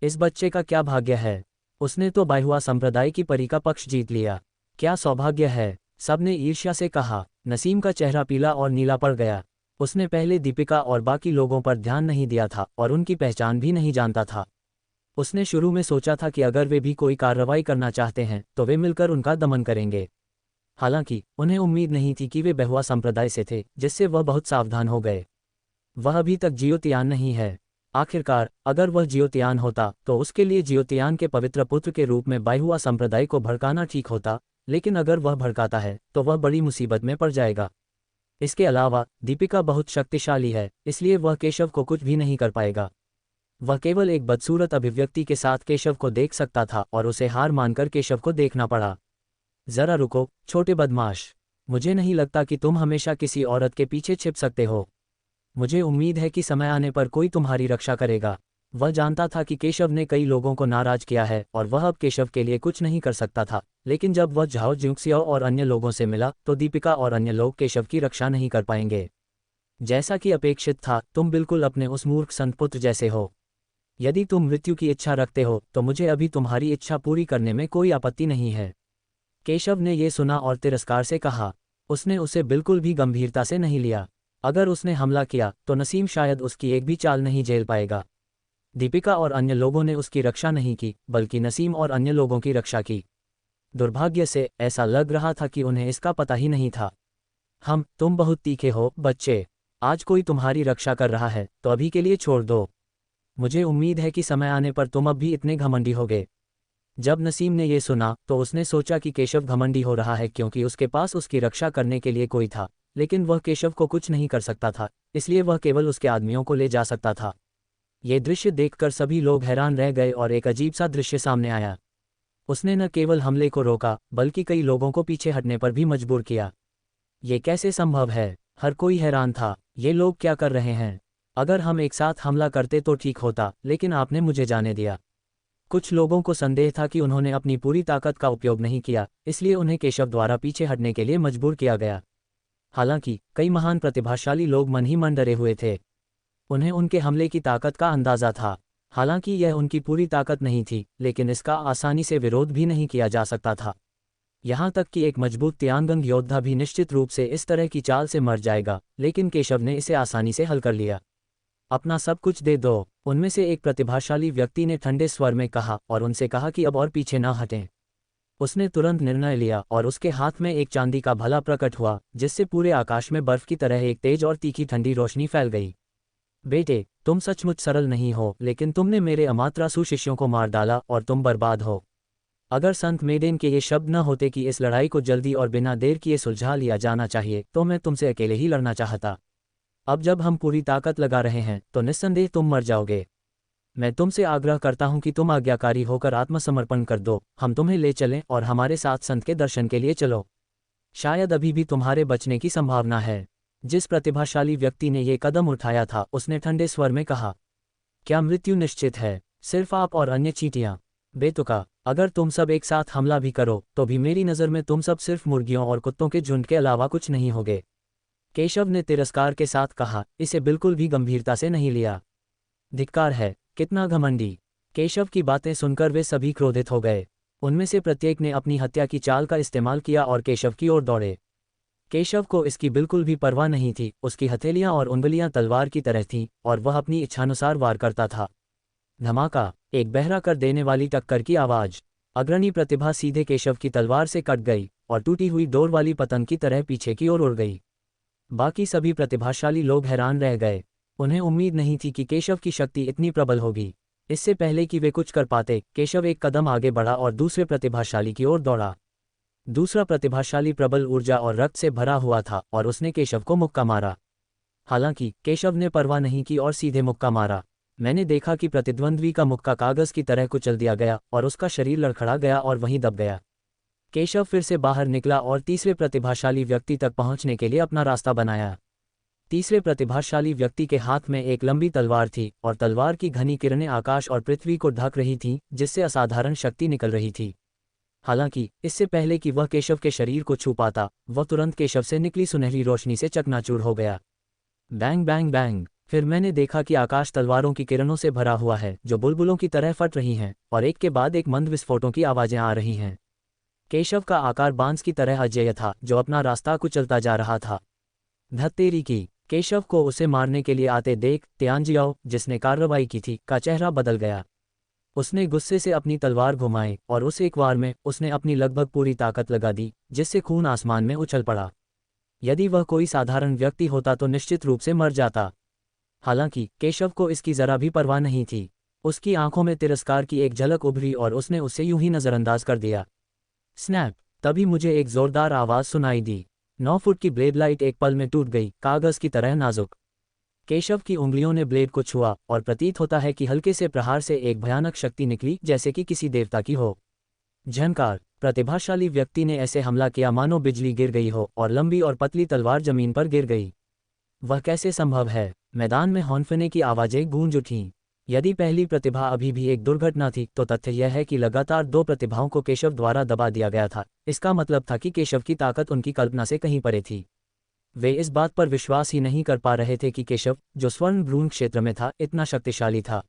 इस बच्चे का क्या भाग्य है, उसने तो बाहुआ संप्रदाय की परी का पक्ष जीत लिया। क्या सौभाग्य है, सबने ईर्ष्या से कहा। नसीम का चेहरा पीला और नीला पड़ गया। उसने पहले दीपिका और बाकी लोगों पर ध्यान नहीं दिया था और उनकी पहचान भी नहीं जानता था। उसने शुरू में सोचा था कि अगर वे भी कोई कार्रवाई करना चाहते हैं तो वे मिलकर उनका दमन करेंगे। हालांकि उन्हें उम्मीद नहीं थी कि वे बाहुआ संप्रदाय से थे, जिससे वह बहुत सावधान हो गए। वह अभी तक जियोतियान नहीं है। आखिरकार अगर वह जियोतियान होता तो उसके लिए जियोतियान के पवित्र पुत्र के रूप में बाहुआ संप्रदाय को भड़काना ठीक होता, लेकिन अगर वह भड़काता है तो वह बड़ी मुसीबत में पड़ जाएगा। इसके अलावा दीपिका बहुत शक्तिशाली है, इसलिए वह केशव को कुछ भी नहीं कर पाएगा। वह केवल एक बदसूरत अभिव्यक्ति के साथ केशव को देख सकता था और उसे हार मानकर केशव को देखना पड़ा। जरा रुको, छोटे बदमाश, मुझे नहीं लगता कि तुम हमेशा किसी औरत के पीछे छिप सकते हो। मुझे उम्मीद है कि समय आने पर कोई तुम्हारी रक्षा करेगा। वह जानता था कि केशव ने कई लोगों को नाराज किया है और वह अब केशव के लिए कुछ नहीं कर सकता था, लेकिन जब वह झाओ जिक्सियाओ और अन्य लोगों से मिला तो दीपिका और अन्य लोग केशव की रक्षा नहीं कर पाएंगे। जैसा कि अपेक्षित था, तुम बिल्कुल अपने उस मूर्ख संतपुत्र जैसे हो। यदि तुम मृत्यु की इच्छा रखते हो तो मुझे अभी तुम्हारी इच्छा पूरी करने में कोई आपत्ति नहीं है। केशव ने यह सुना और तिरस्कार से कहा। उसने उसे बिल्कुल भी गंभीरता से नहीं लिया। अगर उसने हमला किया तो नसीम शायद उसकी एक भी चाल नहीं झेल पाएगा। दीपिका और अन्य लोगों ने उसकी रक्षा नहीं की, बल्कि नसीम और अन्य लोगों की रक्षा की। दुर्भाग्य से ऐसा लग रहा था कि उन्हें इसका पता ही नहीं था। तुम बहुत तीखे हो बच्चे। आज कोई तुम्हारी रक्षा कर रहा है तो अभी के लिए छोड़ दो। मुझे उम्मीद है कि समय आने पर तुम अब भी इतने घमंडी होगे। जब नसीम ने यह सुना तो उसने सोचा कि केशव घमंडी हो रहा है क्योंकि उसके पास उसकी रक्षा करने के लिए कोई था, लेकिन वह केशव को कुछ नहीं कर सकता था, इसलिए वह केवल उसके आदमियों को ले जा सकता था। ये दृश्य देखकर सभी लोग हैरान रह गए और एक अजीब सा दृश्य सामने आया। उसने न केवल हमले को रोका बल्कि कई लोगों को पीछे हटने पर भी मजबूर किया। ये कैसे संभव है? हर कोई हैरान था। ये लोग क्या कर रहे हैं? अगर हम एक साथ हमला करते तो ठीक होता, लेकिन आपने मुझे जाने दिया। कुछ लोगों को संदेह था कि उन्होंने अपनी पूरी ताकत का उपयोग नहीं किया, इसलिए उन्हें केशव द्वारा पीछे हटने के लिए मजबूर किया गया। हालांकि कई महान प्रतिभाशाली लोग मन ही मन डरे हुए थे। उन्हें उनके हमले की ताकत का अंदाजा था। हालांकि यह उनकी पूरी ताकत नहीं थी, लेकिन इसका आसानी से विरोध भी नहीं किया जा सकता था। यहाँ तक कि एक मजबूत त्यांगंग योद्धा भी निश्चित रूप से इस तरह की चाल से मर जाएगा, लेकिन केशव ने इसे आसानी से हल कर लिया। अपना सब कुछ दे दो, उनमें से एक प्रतिभाशाली व्यक्ति ने ठंडे स्वर में कहा और उनसे कहा कि अब और पीछे ना हटें। उसने तुरंत निर्णय लिया और उसके हाथ में एक चांदी का भला प्रकट हुआ, जिससे पूरे आकाश में बर्फ की तरह एक तेज और तीखी ठंडी रोशनी फैल गई। बेटे, तुम सचमुच सरल नहीं हो, लेकिन तुमने मेरे अमात्रासु शिष्यों को मार डाला और तुम बर्बाद हो। अगर संत मेडेन के ये शब्द न होते कि इस लड़ाई को जल्दी और बिना देर किए सुलझा लिया जाना चाहिए, तो मैं तुमसे अकेले ही लड़ना चाहता। अब जब हम पूरी ताकत लगा रहे हैं तो निस्संदेह तुम मर जाओगे। मैं तुमसे आग्रह करता हूं कि तुम आज्ञाकारी होकर आत्मसमर्पण कर दो, हम तुम्हें ले चलें और हमारे साथ संत के दर्शन के लिए चलो। शायद अभी भी तुम्हारे बचने की संभावना है। जिस प्रतिभाशाली व्यक्ति ने ये कदम उठाया था उसने ठंडे स्वर में कहा, क्या मृत्यु निश्चित है? सिर्फ आप और अन्य चींटियां। बेतुका, अगर तुम सब एक साथ हमला भी करो तो भी मेरी नज़र में तुम सब सिर्फ मुर्गियों और कुत्तों के झुंड के अलावा कुछ नहीं होगे। केशव ने तिरस्कार के साथ कहा, इसे बिल्कुल भी गंभीरता से नहीं लिया। धिक्कार है, कितना घमंडी। केशव की बातें सुनकर वे सभी क्रोधित हो गए। उनमें से प्रत्येक ने अपनी हत्या की चाल का इस्तेमाल किया और केशव की ओर दौड़े। केशव को इसकी बिल्कुल भी परवाह नहीं थी, उसकी हथेलियां और उंगलियां तलवार की तरह थीं और वह अपनी इच्छानुसार वार करता था। धमाका, एक बहरा कर देने वाली टक्कर की आवाज। अग्रणी प्रतिभा सीधे केशव की तलवार से कट गई और टूटी हुई डोर वाली पतंग की तरह पीछे की ओर उड़ गई। बाकी सभी प्रतिभाशाली लोग हैरान रह गए। उन्हें उम्मीद नहीं थी कि केशव की शक्ति इतनी प्रबल होगी। इससे पहले कि वे कुछ कर पाते, केशव एक कदम आगे बढ़ा और दूसरे प्रतिभाशाली की ओर दौड़ा। दूसरा प्रतिभाशाली प्रबल ऊर्जा और रक्त से भरा हुआ था और उसने केशव को मुक्का मारा। हालांकि केशव ने परवाह नहीं की और सीधे मुक्का मारा। मैंने देखा कि प्रतिद्वंद्वी का मुक्का कागज की तरह कुचल दिया गया और उसका शरीर लड़खड़ा गया और वहीं दब गया। केशव फिर से बाहर निकला और तीसरे प्रतिभाशाली व्यक्ति तक पहुंचने के लिए अपना रास्ता बनाया। तीसरे प्रतिभाशाली व्यक्ति के हाथ में एक लंबी तलवार थी और तलवार की घनी किरणें आकाश और पृथ्वी को ढक रही थीं, जिससे असाधारण शक्ति निकल रही थी। हालांकि इससे पहले कि वह केशव के शरीर को छू पाता, वह तुरंत केशव से निकली सुनहरी रोशनी से चकनाचूर हो गया। Bang bang bang. फिर मैंने देखा कि आकाश तलवारों की किरणों से भरा हुआ है जो बुलबुलों की तरह फट रही हैं और एक के बाद एक मंद विस्फोटों की आवाजें आ रही हैं। केशव का आकार बांस की तरह अजेय था जो अपना रास्ता कुचलता जा रहा था। धत्तेरी की। केशव को उसे मारने के लिए आते देख त्यांजियाओ, जिसने कार्रवाई की थी, का चेहरा बदल गया। उसने गुस्से से अपनी तलवार घुमाई और उस एक वार में उसने अपनी लगभग पूरी ताकत लगा दी, जिससे खून आसमान में उछल पड़ा। यदि वह कोई साधारण व्यक्ति होता तो निश्चित रूप से मर जाता। हालांकि केशव को इसकी जरा भी परवाह नहीं थी। उसकी आंखों में तिरस्कार की एक झलक उभरी और उसने उसे यूं ही नजरअंदाज कर दिया। स्नैप! तभी मुझे एक जोरदार आवाज सुनाई दी। 9 फुट की ब्लेड लाइट एक पल में टूट गई, कागज की तरह नाजुक। केशव की उंगलियों ने ब्लेड को छुआ और प्रतीत होता है कि हल्के से प्रहार से एक भयानक शक्ति निकली, जैसे कि किसी देवता की हो। झंकार! प्रतिभाशाली व्यक्ति ने ऐसे हमला किया मानो बिजली गिर गई हो और लंबी और पतली तलवार जमीन पर गिर गई। वह कैसे संभव है? मैदान में हौंफने की आवाजें गूंज उठीं। यदि पहली प्रतिभा अभी भी एक दुर्घटना थी तो तथ्य यह है कि लगातार 2 प्रतिभाओं को केशव द्वारा दबा दिया गया था। इसका मतलब था कि केशव की ताकत उनकी कल्पना से कहीं परे थी। वे इस बात पर विश्वास ही नहीं कर पा रहे थे कि केशव, जो स्वर्ण भ्रूण क्षेत्र में था, इतना शक्तिशाली था।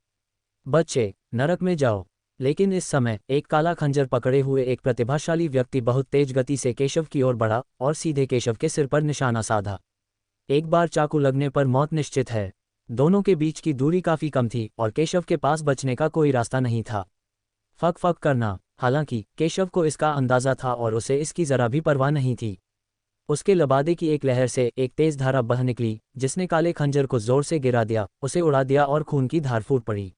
बच्चे, नरक में जाओ! लेकिन इस समय एक काला खंजर पकड़े हुए एक प्रतिभाशाली व्यक्ति बहुत तेज गति से केशव की ओर बढ़ा और सीधे केशव के सिर पर निशाना साधा। एक बार चाकू लगने पर मौत निश्चित है। दोनों के बीच की दूरी काफी कम थी और केशव के पास बचने का कोई रास्ता नहीं था। फक फक करना। हालांकि केशव को इसका अंदाजा था और उसे इसकी जरा भी परवाह नहीं थी। उसके लबादे की एक लहर से एक तेज धारा बह निकली, जिसने काले खंजर को जोर से गिरा दिया, उसे उड़ा दिया और खून की धार फूट पड़ी।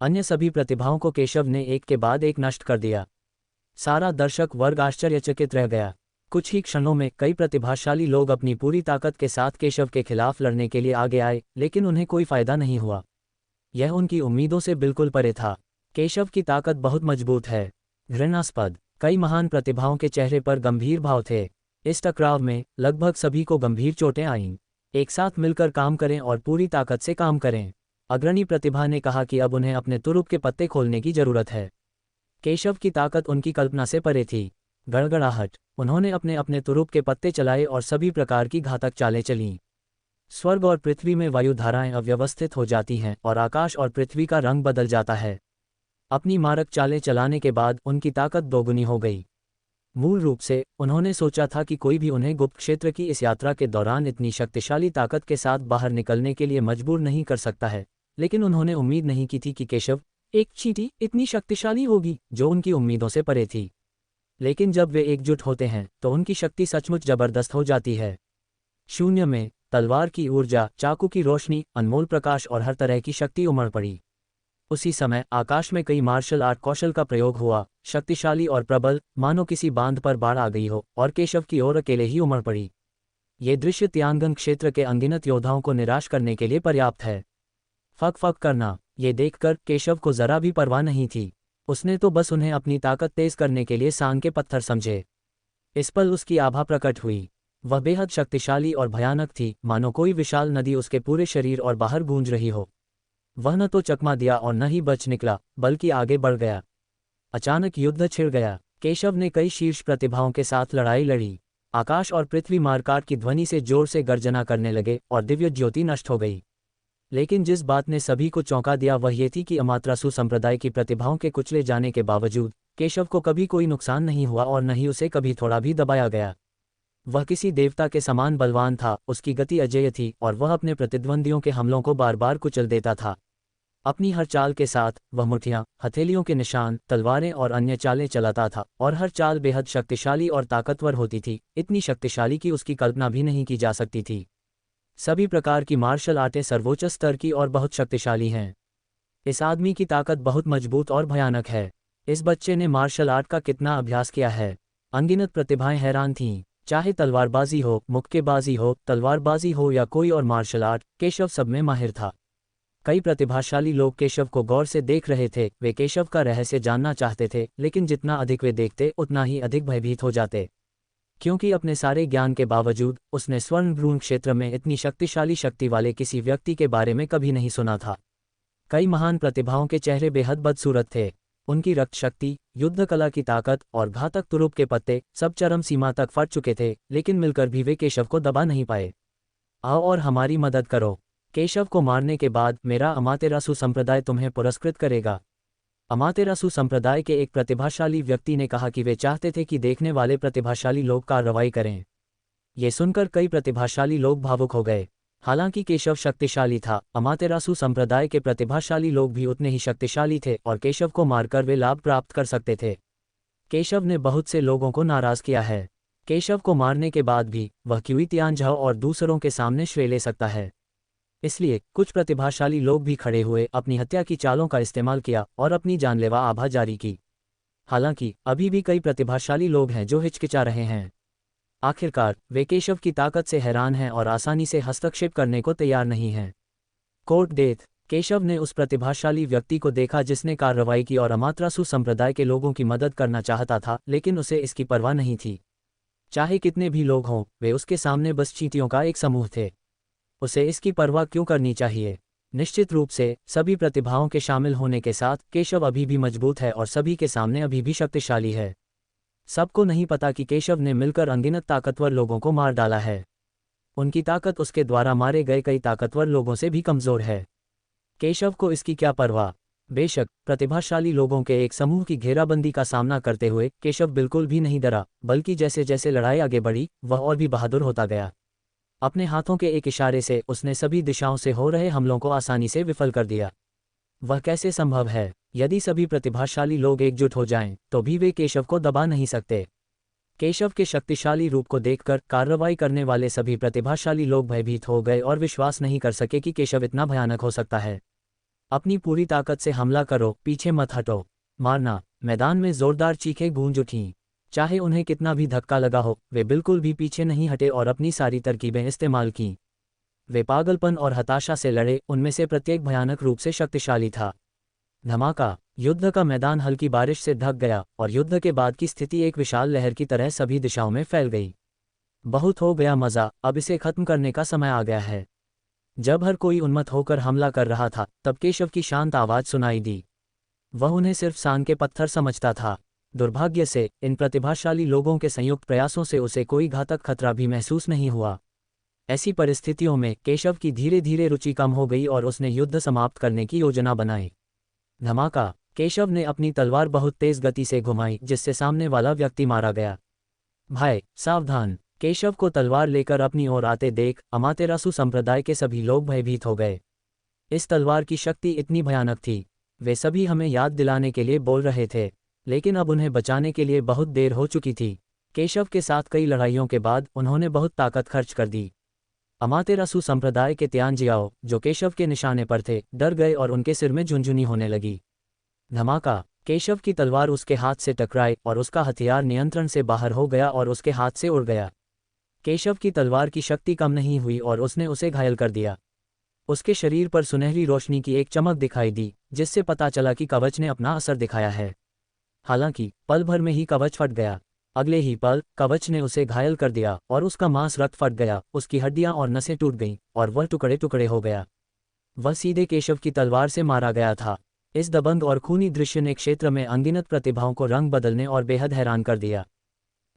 अन्य सभी प्रतिभाओं को केशव ने एक के बाद एक नष्ट कर दिया। सारा दर्शक वर्ग आश्चर्यचकित रह गया। कुछ ही क्षणों में कई प्रतिभाशाली लोग अपनी पूरी ताकत के साथ केशव के खिलाफ लड़ने के लिए आगे आए, लेकिन उन्हें कोई फायदा नहीं हुआ। यह उनकी उम्मीदों से बिल्कुल परे था। केशव की ताकत बहुत मजबूत है। घृणास्पद। कई महान प्रतिभाओं के चेहरे पर गंभीर भाव थे। इस टकराव में लगभग सभी को गंभीर चोटें आईं। एक साथ मिलकर काम करें और पूरी ताकत से काम करें। अग्रणी प्रतिभा ने कहा कि अब उन्हें अपने तुरुप के पत्ते खोलने की जरूरत है। केशव की ताकत उनकी कल्पना से परे थी। गड़गड़ाहट। उन्होंने अपने अपने तुरुप के पत्ते चलाए और सभी प्रकार की घातक चालें चलीं। स्वर्ग और पृथ्वी में वायु धाराएं अव्यवस्थित हो जाती हैं और आकाश और पृथ्वी का रंग बदल जाता है। अपनी मारक चालें चलाने के बाद उनकी ताकत दोगुनी हो गई। मूल रूप से उन्होंने सोचा था कि कोई भी उन्हें गुप्त क्षेत्र की इस यात्रा के दौरान इतनी शक्तिशाली ताकत के साथ बाहर निकलने के लिए मजबूर नहीं कर सकता है, लेकिन उन्होंने उम्मीद नहीं की थी कि केशव, एक चींटी, इतनी शक्तिशाली होगी, जो उनकी उम्मीदों से परे थी। लेकिन जब वे एकजुट होते हैं तो उनकी शक्ति सचमुच जबरदस्त हो जाती है। शून्य में तलवार की ऊर्जा, चाकू की रोशनी, अनमोल प्रकाश और हर तरह की शक्ति उमड़ पड़ी। उसी समय आकाश में कई मार्शल आर्ट कौशल का प्रयोग हुआ, शक्तिशाली और प्रबल, मानो किसी बांध पर बाढ़ आ गई हो और केशव की ओर अकेले ही उमड़ पड़ी। ये दृश्य त्यांगन क्षेत्र के अनगिनत योद्धाओं को निराश करने के लिए पर्याप्त है। फक फक करना, ये देखकर केशव को जरा भी परवाह नहीं थी। उसने तो बस उन्हें अपनी ताकत तेज करने के लिए सांग के पत्थर समझे। इस पल उसकी आभा प्रकट हुई। वह बेहद शक्तिशाली और भयानक थी, मानो कोई विशाल नदी उसके पूरे शरीर और बाहर गूंज रही हो। वह न तो चकमा दिया और न ही बच निकला, बल्कि आगे बढ़ गया। अचानक युद्ध छिड़ गया। केशव ने कई शीर्ष प्रतिभाओं के साथ लड़ाई लड़ी। आकाश और पृथ्वी मारकाट की ध्वनि से जोर से गर्जना करने लगे और दिव्य ज्योति नष्ट हो गई। लेकिन जिस बात ने सभी को चौंका दिया वह ये थी कि अमात्रासु संप्रदाय की प्रतिभाओं के कुचले जाने के बावजूद केशव को कभी कोई नुकसान नहीं हुआ और न ही उसे कभी थोड़ा भी दबाया गया। वह किसी देवता के समान बलवान था, उसकी गति अजेय थी और वह अपने प्रतिद्वंदियों के हमलों को बार बार कुचल देता था। अपनी हर चाल के साथ वह मुठ्ठियां, हथेलियों के निशान, तलवारें और अन्य चालें चलाता था और हर चाल बेहद शक्तिशाली और ताकतवर होती थी, इतनी शक्तिशाली कि उसकी कल्पना भी नहीं की जा सकती थी। सभी प्रकार की मार्शल आर्टें सर्वोच्च स्तर की और बहुत शक्तिशाली हैं। इस आदमी की ताकत बहुत मजबूत और भयानक है। इस बच्चे ने मार्शल आर्ट का कितना अभ्यास किया है। अनगिनत प्रतिभाएं हैरान थीं। चाहे तलवारबाजी हो, मुक्केबाजी हो, तलवारबाजी हो या कोई और मार्शल आर्ट, केशव सब में माहिर था। कई प्रतिभाशाली लोग केशव को गौर से देख रहे थे। वे केशव का रहस्य जानना चाहते थे, लेकिन जितना अधिक वे देखते उतना ही अधिक भयभीत हो जाते, क्योंकि अपने सारे ज्ञान के बावजूद उसने स्वर्णभ्रूण क्षेत्र में इतनी शक्तिशाली शक्ति वाले किसी व्यक्ति के बारे में कभी नहीं सुना था। कई महान प्रतिभाओं के चेहरे बेहद बदसूरत थे। उनकी रक्त शक्ति, युद्ध कला की ताकत और घातक तुरुप के पत्ते सब चरम सीमा तक फट चुके थे, लेकिन मिलकर भी वे केशव को दबा नहीं पाए। आओ और हमारी मदद करो। केशव को मारने के बाद मेरा अमातेरासु संप्रदाय तुम्हें पुरस्कृत करेगा। अमातेरासु संप्रदाय के एक प्रतिभाशाली व्यक्ति ने कहा कि वे चाहते थे कि देखने वाले प्रतिभाशाली लोग कार्रवाई करें। ये सुनकर कई प्रतिभाशाली लोग भावुक हो गए। हालांकि केशव शक्तिशाली था, अमातेरासु संप्रदाय के प्रतिभाशाली लोग भी उतने ही शक्तिशाली थे और केशव को मारकर वे लाभ प्राप्त कर सकते थे। केशव ने बहुत से लोगों को नाराज किया है। केशव को मारने के बाद भी वह क्यूई तियानझाओ और दूसरों के सामने श्रेय ले सकता है। इसलिए कुछ प्रतिभाशाली लोग भी खड़े हुए, अपनी हत्या की चालों का इस्तेमाल किया और अपनी जानलेवा आभा जारी की। हालांकि अभी भी कई प्रतिभाशाली लोग हैं जो हिचकिचा रहे हैं। आखिरकार वे केशव की ताकत से हैरान हैं और आसानी से हस्तक्षेप करने को तैयार नहीं हैं। Court death. केशव ने उस प्रतिभाशाली व्यक्ति को देखा जिसने कार्रवाई की और अमात्रासु संप्रदाय के लोगों की मदद करना चाहता था, लेकिन उसे इसकी परवाह नहीं थी। चाहे कितने भी लोग हों, वे उसके सामने बस चींटियों का एक समूह थे। उसे इसकी परवाह क्यों करनी चाहिए? निश्चित रूप से सभी प्रतिभाओं के शामिल होने के साथ केशव अभी भी मजबूत है और सभी के सामने अभी भी शक्तिशाली है। सबको नहीं पता कि केशव ने मिलकर अनगिनत ताकतवर लोगों को मार डाला है। उनकी ताकत उसके द्वारा मारे गए कई ताकतवर लोगों से भी कमजोर है। केशव को इसकी क्या परवाह? बेशक प्रतिभाशाली लोगों के एक समूह की घेराबंदी का सामना करते हुए केशव बिल्कुल भी नहीं डरा, बल्कि जैसे जैसे लड़ाई आगे बढ़ी वह और भी बहादुर होता गया। अपने हाथों के एक इशारे से उसने सभी दिशाओं से हो रहे हमलों को आसानी से विफल कर दिया। वह कैसे संभव है? यदि सभी प्रतिभाशाली लोग एकजुट हो जाएं, तो भी वे केशव को दबा नहीं सकते। केशव के शक्तिशाली रूप को देखकर कार्रवाई करने वाले सभी प्रतिभाशाली लोग भयभीत हो गए और विश्वास नहीं कर सके कि केशव इतना भयानक हो सकता है। अपनी पूरी ताकत से हमला करो, पीछे मत हटो। मारना। मैदान में जोरदार चीखें गूंज उठीं। चाहे उन्हें कितना भी धक्का लगा हो, वे बिल्कुल भी पीछे नहीं हटे और अपनी सारी तरकीबें इस्तेमाल कीं। वे पागलपन और हताशा से लड़े, उनमें से प्रत्येक भयानक रूप से शक्तिशाली था। धमाका। युद्ध का मैदान हल्की बारिश से ढक गया और युद्ध के बाद की स्थिति एक विशाल लहर की तरह सभी दिशाओं में फैल गई। बहुत हो गया मजा, अब इसे खत्म करने का समय आ गया है। जब हर कोई उन्मत्त होकर हमला कर रहा था, तब केशव की शांत आवाज सुनाई दी। वह उन्हें सिर्फ सांग के पत्थर समझता था। दुर्भाग्य से इन प्रतिभाशाली लोगों के संयुक्त प्रयासों से उसे कोई घातक खतरा भी महसूस नहीं हुआ। ऐसी परिस्थितियों में केशव की धीरे धीरे रुचि कम हो गई और उसने युद्ध समाप्त करने की योजना बनाई। धमाका। केशव ने अपनी तलवार बहुत तेज गति से घुमाई, जिससे सामने वाला व्यक्ति मारा गया। भाई सावधान! केशव को तलवार लेकर अपनी ओर आते देख अमातेरासु संप्रदाय के सभी लोग भयभीत हो गए। इस तलवार की शक्ति इतनी भयानक थी। वे सभी हमें याद दिलाने के लिए बोल रहे थे, लेकिन अब उन्हें बचाने के लिए बहुत देर हो चुकी थी। केशव के साथ कई लड़ाइयों के बाद उन्होंने बहुत ताकत खर्च कर दी। अमातेरासु संप्रदाय के त्यानजियाओ, जो केशव के निशाने पर थे, डर गए और उनके सिर में झुनझुनी होने लगी। धमाका! केशव की तलवार उसके हाथ से टकराई और उसका हथियार नियंत्रण से बाहर हो गया और उसके हाथ से उड़ गया। केशव की तलवार की शक्ति कम नहीं हुई और उसने उसे घायल कर दिया। उसके शरीर पर सुनहरी रोशनी की एक चमक दिखाई दी, जिससे पता चला कि कवच ने अपना असर दिखाया है। हालांकि पल भर में ही कवच फट गया। अगले ही पल कवच ने उसे घायल कर दिया और उसका मांस रक्त फट गया, उसकी हड्डियां और नसें टूट गईं और वह टुकड़े टुकड़े हो गया। वह सीधे केशव की तलवार से मारा गया था। इस दबंग और खूनी दृश्य ने क्षेत्र में अनगिनत प्रतिभाओं को रंग बदलने और बेहद हैरान कर दिया।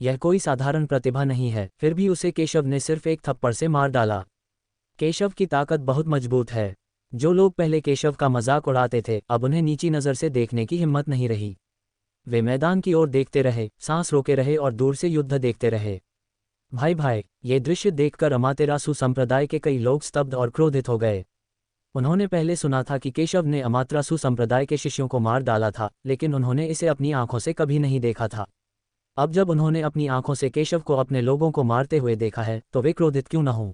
यह कोई साधारण प्रतिभा नहीं है, फिर भी उसे केशव ने सिर्फ एक थप्पड़ से मार डाला। केशव की ताकत बहुत मजबूत है। जो लोग पहले केशव का मजाक उड़ाते थे, अब उन्हें नीची नज़र से देखने की हिम्मत नहीं रही। वे मैदान की ओर देखते रहे, सांस रोके रहे और दूर से युद्ध देखते रहे। भाई, ये दृश्य देखकर अमातेरासु संप्रदाय के कई लोग स्तब्ध और क्रोधित हो गए। उन्होंने पहले सुना था कि केशव ने अमातेरासु संप्रदाय के शिष्यों को मार डाला था, लेकिन उन्होंने इसे अपनी आंखों से कभी नहीं देखा था। अब जब उन्होंने अपनी आंखों से केशव को अपने लोगों को मारते हुए देखा है, तो वे क्रोधित क्यों न हों।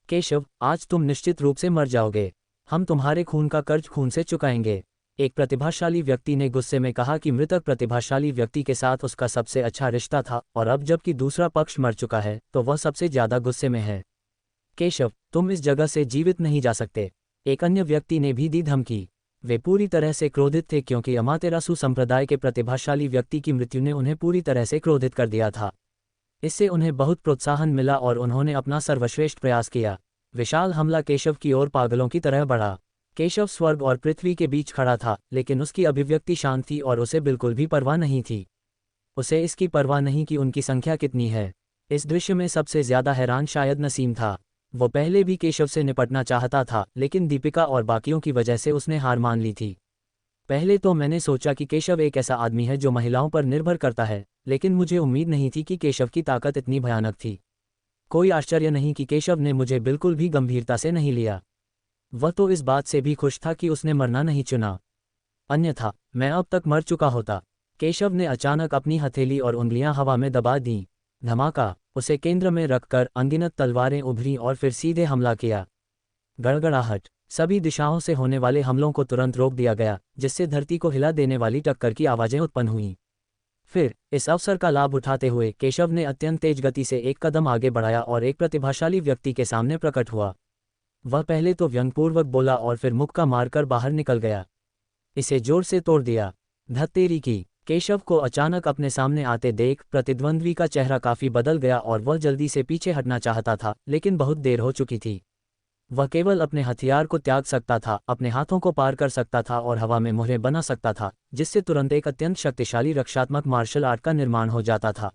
केशव, आज तुम निश्चित रूप से मर जाओगे। हम तुम्हारे खून का कर्ज खून से चुकाएंगे। एक प्रतिभाशाली व्यक्ति ने गुस्से में कहा कि मृतक प्रतिभाशाली व्यक्ति के साथ उसका सबसे अच्छा रिश्ता था और अब जबकि दूसरा पक्ष मर चुका है, तो वह सबसे ज्यादा गुस्से में है। केशव, तुम इस जगह से जीवित नहीं जा सकते। एक अन्य व्यक्ति ने भी दी धमकी। वे पूरी तरह से क्रोधित थे क्योंकि अमातेरासु संप्रदाय के प्रतिभाशाली व्यक्ति की मृत्यु ने उन्हें पूरी तरह से क्रोधित कर दिया था। इससे उन्हें बहुत प्रोत्साहन मिला और उन्होंने अपना सर्वश्रेष्ठ प्रयास किया। विशाल हमला केशव की ओर पागलों की तरह बढ़ा। केशव स्वर्ग और पृथ्वी के बीच खड़ा था, लेकिन उसकी अभिव्यक्ति शांत थी और उसे बिल्कुल भी परवाह नहीं थी। उसे इसकी परवाह नहीं कि उनकी संख्या कितनी है। इस दृश्य में सबसे ज्यादा हैरान शायद नसीम था। वो पहले भी केशव से निपटना चाहता था, लेकिन दीपिका और बाकियों की वजह से उसने हार मान ली थी। पहले तो मैंने सोचा कि केशव एक ऐसा आदमी है जो महिलाओं पर निर्भर करता है, लेकिन मुझे उम्मीद नहीं थी कि केशव की ताकत इतनी भयानक थी। कोई आश्चर्य नहीं कि केशव ने मुझे बिल्कुल भी गंभीरता से नहीं लिया। वह तो इस बात से भी खुश था कि उसने मरना नहीं चुना, अन्यथा मैं अब तक मर चुका होता। केशव ने अचानक अपनी हथेली और उंगलियां हवा में दबा दीं। धमाका! उसे केंद्र में रखकर अनगिनत तलवारें उभरी और फिर सीधे हमला किया। गड़गड़ाहट! सभी दिशाओं से होने वाले हमलों को तुरंत रोक दिया गया, जिससे धरती को हिला देने वाली टक्कर की आवाजें उत्पन्न हुईं। फिर इस अवसर का लाभ उठाते हुए केशव ने अत्यंत तेज गति से एक कदम आगे बढ़ाया और एक प्रतिभाशाली व्यक्ति के सामने प्रकट हुआ। वह पहले तो व्यंग्यपूर्वक बोला और फिर मुक्का मारकर बाहर निकल गया। इसे जोर से तोड़ दिया। धत्तेरी की! केशव को अचानक अपने सामने आते देख प्रतिद्वंद्वी का चेहरा काफी बदल गया और वह जल्दी से पीछे हटना चाहता था, लेकिन बहुत देर हो चुकी थी। वह केवल अपने हथियार को त्याग सकता था, अपने हाथों को पार कर सकता था और हवा में मुहरें बना सकता था, जिससे तुरंत एक अत्यंत शक्तिशाली रक्षात्मक मार्शल आर्ट का निर्माण हो जाता था।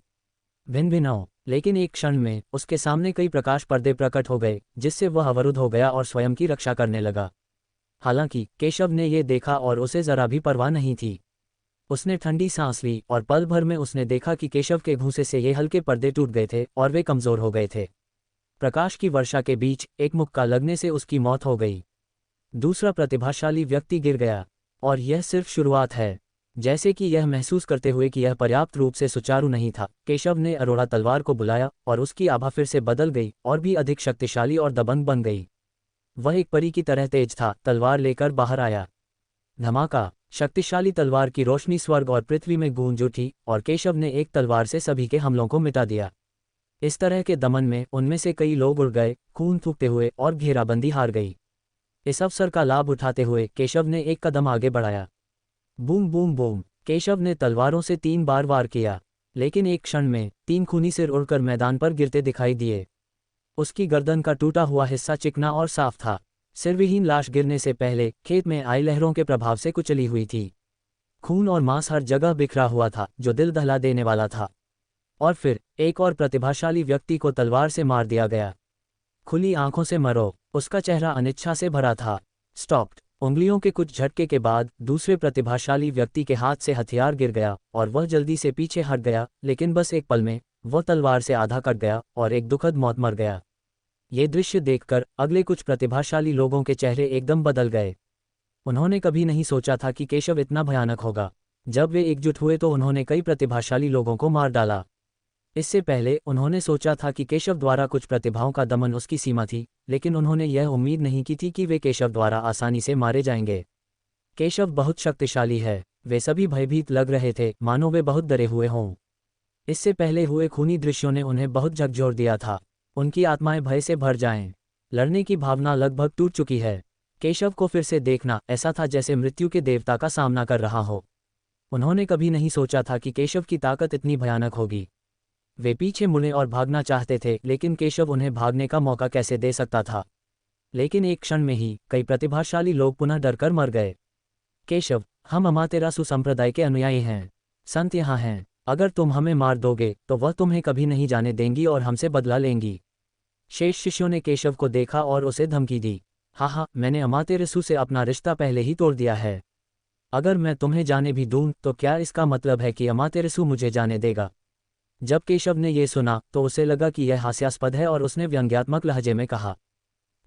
भिन्न भिन्न, लेकिन एक क्षण में उसके सामने कई प्रकाश पर्दे प्रकट हो गए, जिससे वह अवरुद्ध हो गया और स्वयं की रक्षा करने लगा। हालांकि केशव ने यह देखा और उसे जरा भी परवाह नहीं थी। उसने ठंडी सांस ली और पल भर में उसने देखा कि केशव के घूंसे से ये हल्के पर्दे टूट गए थे और वे कमजोर हो गए थे। प्रकाश की वर्षा के बीच एक मुक्का लगने से उसकी मौत हो गई। दूसरा प्रतिभाशाली व्यक्ति गिर गया। और यह सिर्फ शुरुआत है। जैसे कि यह महसूस करते हुए कि यह पर्याप्त रूप से सुचारू नहीं था, केशव ने अरोड़ा तलवार को बुलाया और उसकी आभा फिर से बदल गई और भी अधिक शक्तिशाली और दबंग बन गई। वह एक परी की तरह तेज था, तलवार लेकर बाहर आया। धमाका! शक्तिशाली तलवार की रोशनी स्वर्ग और पृथ्वी में गूंज उठी और केशव ने एक तलवार से सभी के हमलों को मिटा दिया। इस तरह के दमन में उनमें से कई लोग उड़ गए, खून थूकते हुए, और घेराबंदी हार गई। इस अवसर का लाभ उठाते हुए केशव ने एक कदम आगे बढ़ाया। Boom boom boom! केशव ने तलवारों से 3 बार वार किया, लेकिन एक क्षण में 3 खूनी सिर उड़कर मैदान पर गिरते दिखाई दिए। उसकी गर्दन का टूटा हुआ हिस्सा चिकना और साफ था। सिरविहीन लाश गिरने से पहले खेत में आई लहरों के प्रभाव से कुचली हुई थी। खून और मांस हर जगह बिखरा हुआ था, जो दिल दहला देने वाला था। और फिर एक और प्रतिभाशाली व्यक्ति को तलवार से मार दिया गया। खुली आंखों से मरो! उसका चेहरा अनिच्छा से भरा था। स्टॉप्ड! उंगलियों के कुछ झटके के बाद दूसरे प्रतिभाशाली व्यक्ति के हाथ से हथियार गिर गया और वह जल्दी से पीछे हट गया, लेकिन बस एक पल में वह तलवार से आधा कट गया और एक दुखद मौत मर गया। ये दृश्य देखकर अगले कुछ प्रतिभाशाली लोगों के चेहरे एकदम बदल गए। उन्होंने कभी नहीं सोचा था कि केशव इतना भयानक होगा। जब वे एकजुट हुए तो उन्होंने कई प्रतिभाशाली लोगों को मार डाला। इससे पहले उन्होंने सोचा था कि केशव द्वारा कुछ प्रतिभाओं का दमन उसकी सीमा थी, लेकिन उन्होंने यह उम्मीद नहीं की थी कि वे केशव द्वारा आसानी से मारे जाएंगे। केशव बहुत शक्तिशाली है। वे सभी भयभीत लग रहे थे, मानो वे बहुत डरे हुए हों। इससे पहले हुए खूनी दृश्यों ने उन्हें बहुत झकझोर दिया था। उनकी आत्माएं भय से भर जाएं। लड़ने की भावना लगभग टूट चुकी है। केशव को फिर से देखना ऐसा था जैसे मृत्यु के देवता का सामना कर रहा हो। उन्होंने कभी नहीं सोचा था कि केशव की ताकत इतनी भयानक होगी। वे पीछे मुड़े और भागना चाहते थे, लेकिन केशव उन्हें भागने का मौका कैसे दे सकता था। लेकिन एक क्षण में ही कई प्रतिभाशाली लोग पुनः डरकर मर गए। केशव, हम अमातेरासु संप्रदाय के अनुयायी हैं। संत यहाँ हैं। अगर तुम हमें मार दोगे तो वह तुम्हें कभी नहीं जाने देंगी और हमसे बदला लेंगी। शेष शिष्यों ने केशव को देखा और उसे धमकी दी। हाँ, मैंने अमातेरासु से अपना रिश्ता पहले ही तोड़ दिया है। अगर मैं तुम्हें जाने भी दूं तो क्या इसका मतलब है कि अमातेरासु मुझे जाने देगा? जब केशव ने यह सुना तो उसे लगा कि यह हास्यास्पद है और उसने व्यंग्यात्मक लहजे में कहा,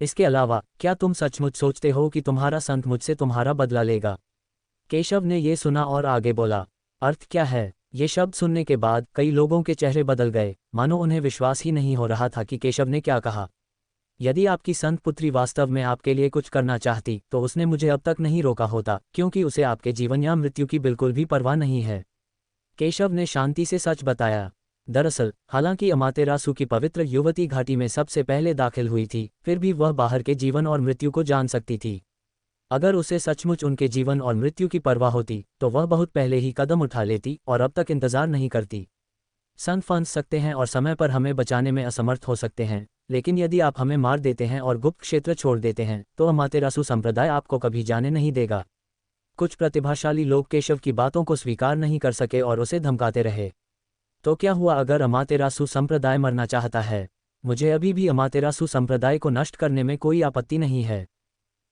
इसके अलावा क्या तुम सचमुच सोचते हो कि तुम्हारा संत मुझसे तुम्हारा बदला लेगा? केशव ने यह सुना और आगे बोला, अर्थ क्या है? ये शब्द सुनने के बाद कई लोगों के चेहरे बदल गए, मानो उन्हें विश्वास ही नहीं हो रहा था कि केशव ने क्या कहा। यदि आपकी संत पुत्री वास्तव में आपके लिए कुछ करना चाहती तो उसने मुझे अब तक नहीं रोका होता, क्योंकि उसे आपके जीवन या मृत्यु की बिल्कुल भी परवाह नहीं है। केशव ने शांति से सच बताया। दरअसल, हालांकि अमातेरासु की पवित्र युवती घाटी में सबसे पहले दाखिल हुई थी, फिर भी वह बाहर के जीवन और मृत्यु को जान सकती थी। अगर उसे सचमुच उनके जीवन और मृत्यु की परवाह होती तो वह बहुत पहले ही कदम उठा लेती और अब तक इंतजार नहीं करती। संत फंस सकते हैं और समय पर हमें बचाने में असमर्थ हो सकते हैं, लेकिन यदि आप हमें मार देते हैं और गुप्त क्षेत्र छोड़ देते हैं तो अमातेरासु संप्रदाय आपको कभी जाने नहीं देगा। कुछ प्रतिभाशाली लोग केशव की बातों को स्वीकार नहीं कर सके और उसे धमकाते रहे। तो क्या हुआ अगर अमातेरासु संप्रदाय मरना चाहता है? मुझे अभी भी अमातेरासु संप्रदाय को नष्ट करने में कोई आपत्ति नहीं है।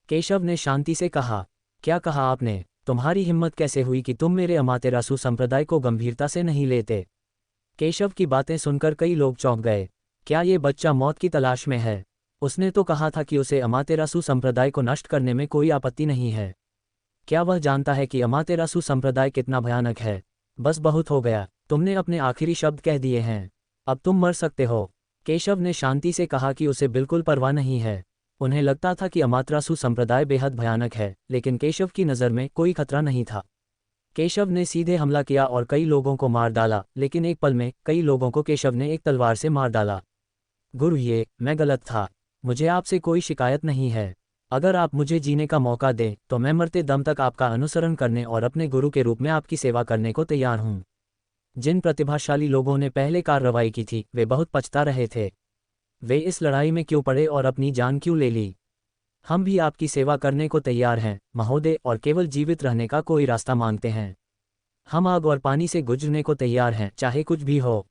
केशव ने शांति से कहा। क्या कहा आपने? तुम्हारी हिम्मत कैसे हुई कि तुम मेरे अमातेरासु संप्रदाय को गंभीरता से नहीं लेते? केशव की बातें सुनकर कई लोग चौंक गए। क्या ये बच्चा मौत की तलाश में है? उसने तो कहा था कि उसे अमातेरासु संप्रदाय को नष्ट करने में कोई आपत्ति नहीं है। क्या वह जानता है कि अमातेरासु संप्रदाय कितना भयानक है? बस बहुत हो गया, तुमने अपने आखिरी शब्द कह दिए हैं। अब तुम मर सकते हो। केशव ने शांति से कहा कि उसे बिल्कुल परवाह नहीं है। उन्हें लगता था कि अमातेरासु संप्रदाय बेहद भयानक है, लेकिन केशव की नज़र में कोई खतरा नहीं था। केशव ने सीधे हमला किया और कई लोगों को मार डाला, लेकिन एक पल में कई लोगों को केशव ने एक तलवार से मार डाला। गुरु, मैं गलत था। मुझे आपसे कोई शिकायत नहीं है। अगर आप मुझे जीने का मौका दें तो मैं मरते दम तक आपका अनुसरण करने और अपने गुरु के रूप में आपकी सेवा करने को तैयार हूँ। जिन प्रतिभाशाली लोगों ने पहले कार्रवाई की थी वे बहुत पछता रहे थे। वे इस लड़ाई में क्यों पड़े और अपनी जान क्यों ले ली? हम भी आपकी सेवा करने को तैयार हैं महोदय, और केवल जीवित रहने का कोई रास्ता मांगते हैं। हम आग और पानी से गुजरने को तैयार हैं, चाहे कुछ भी हो।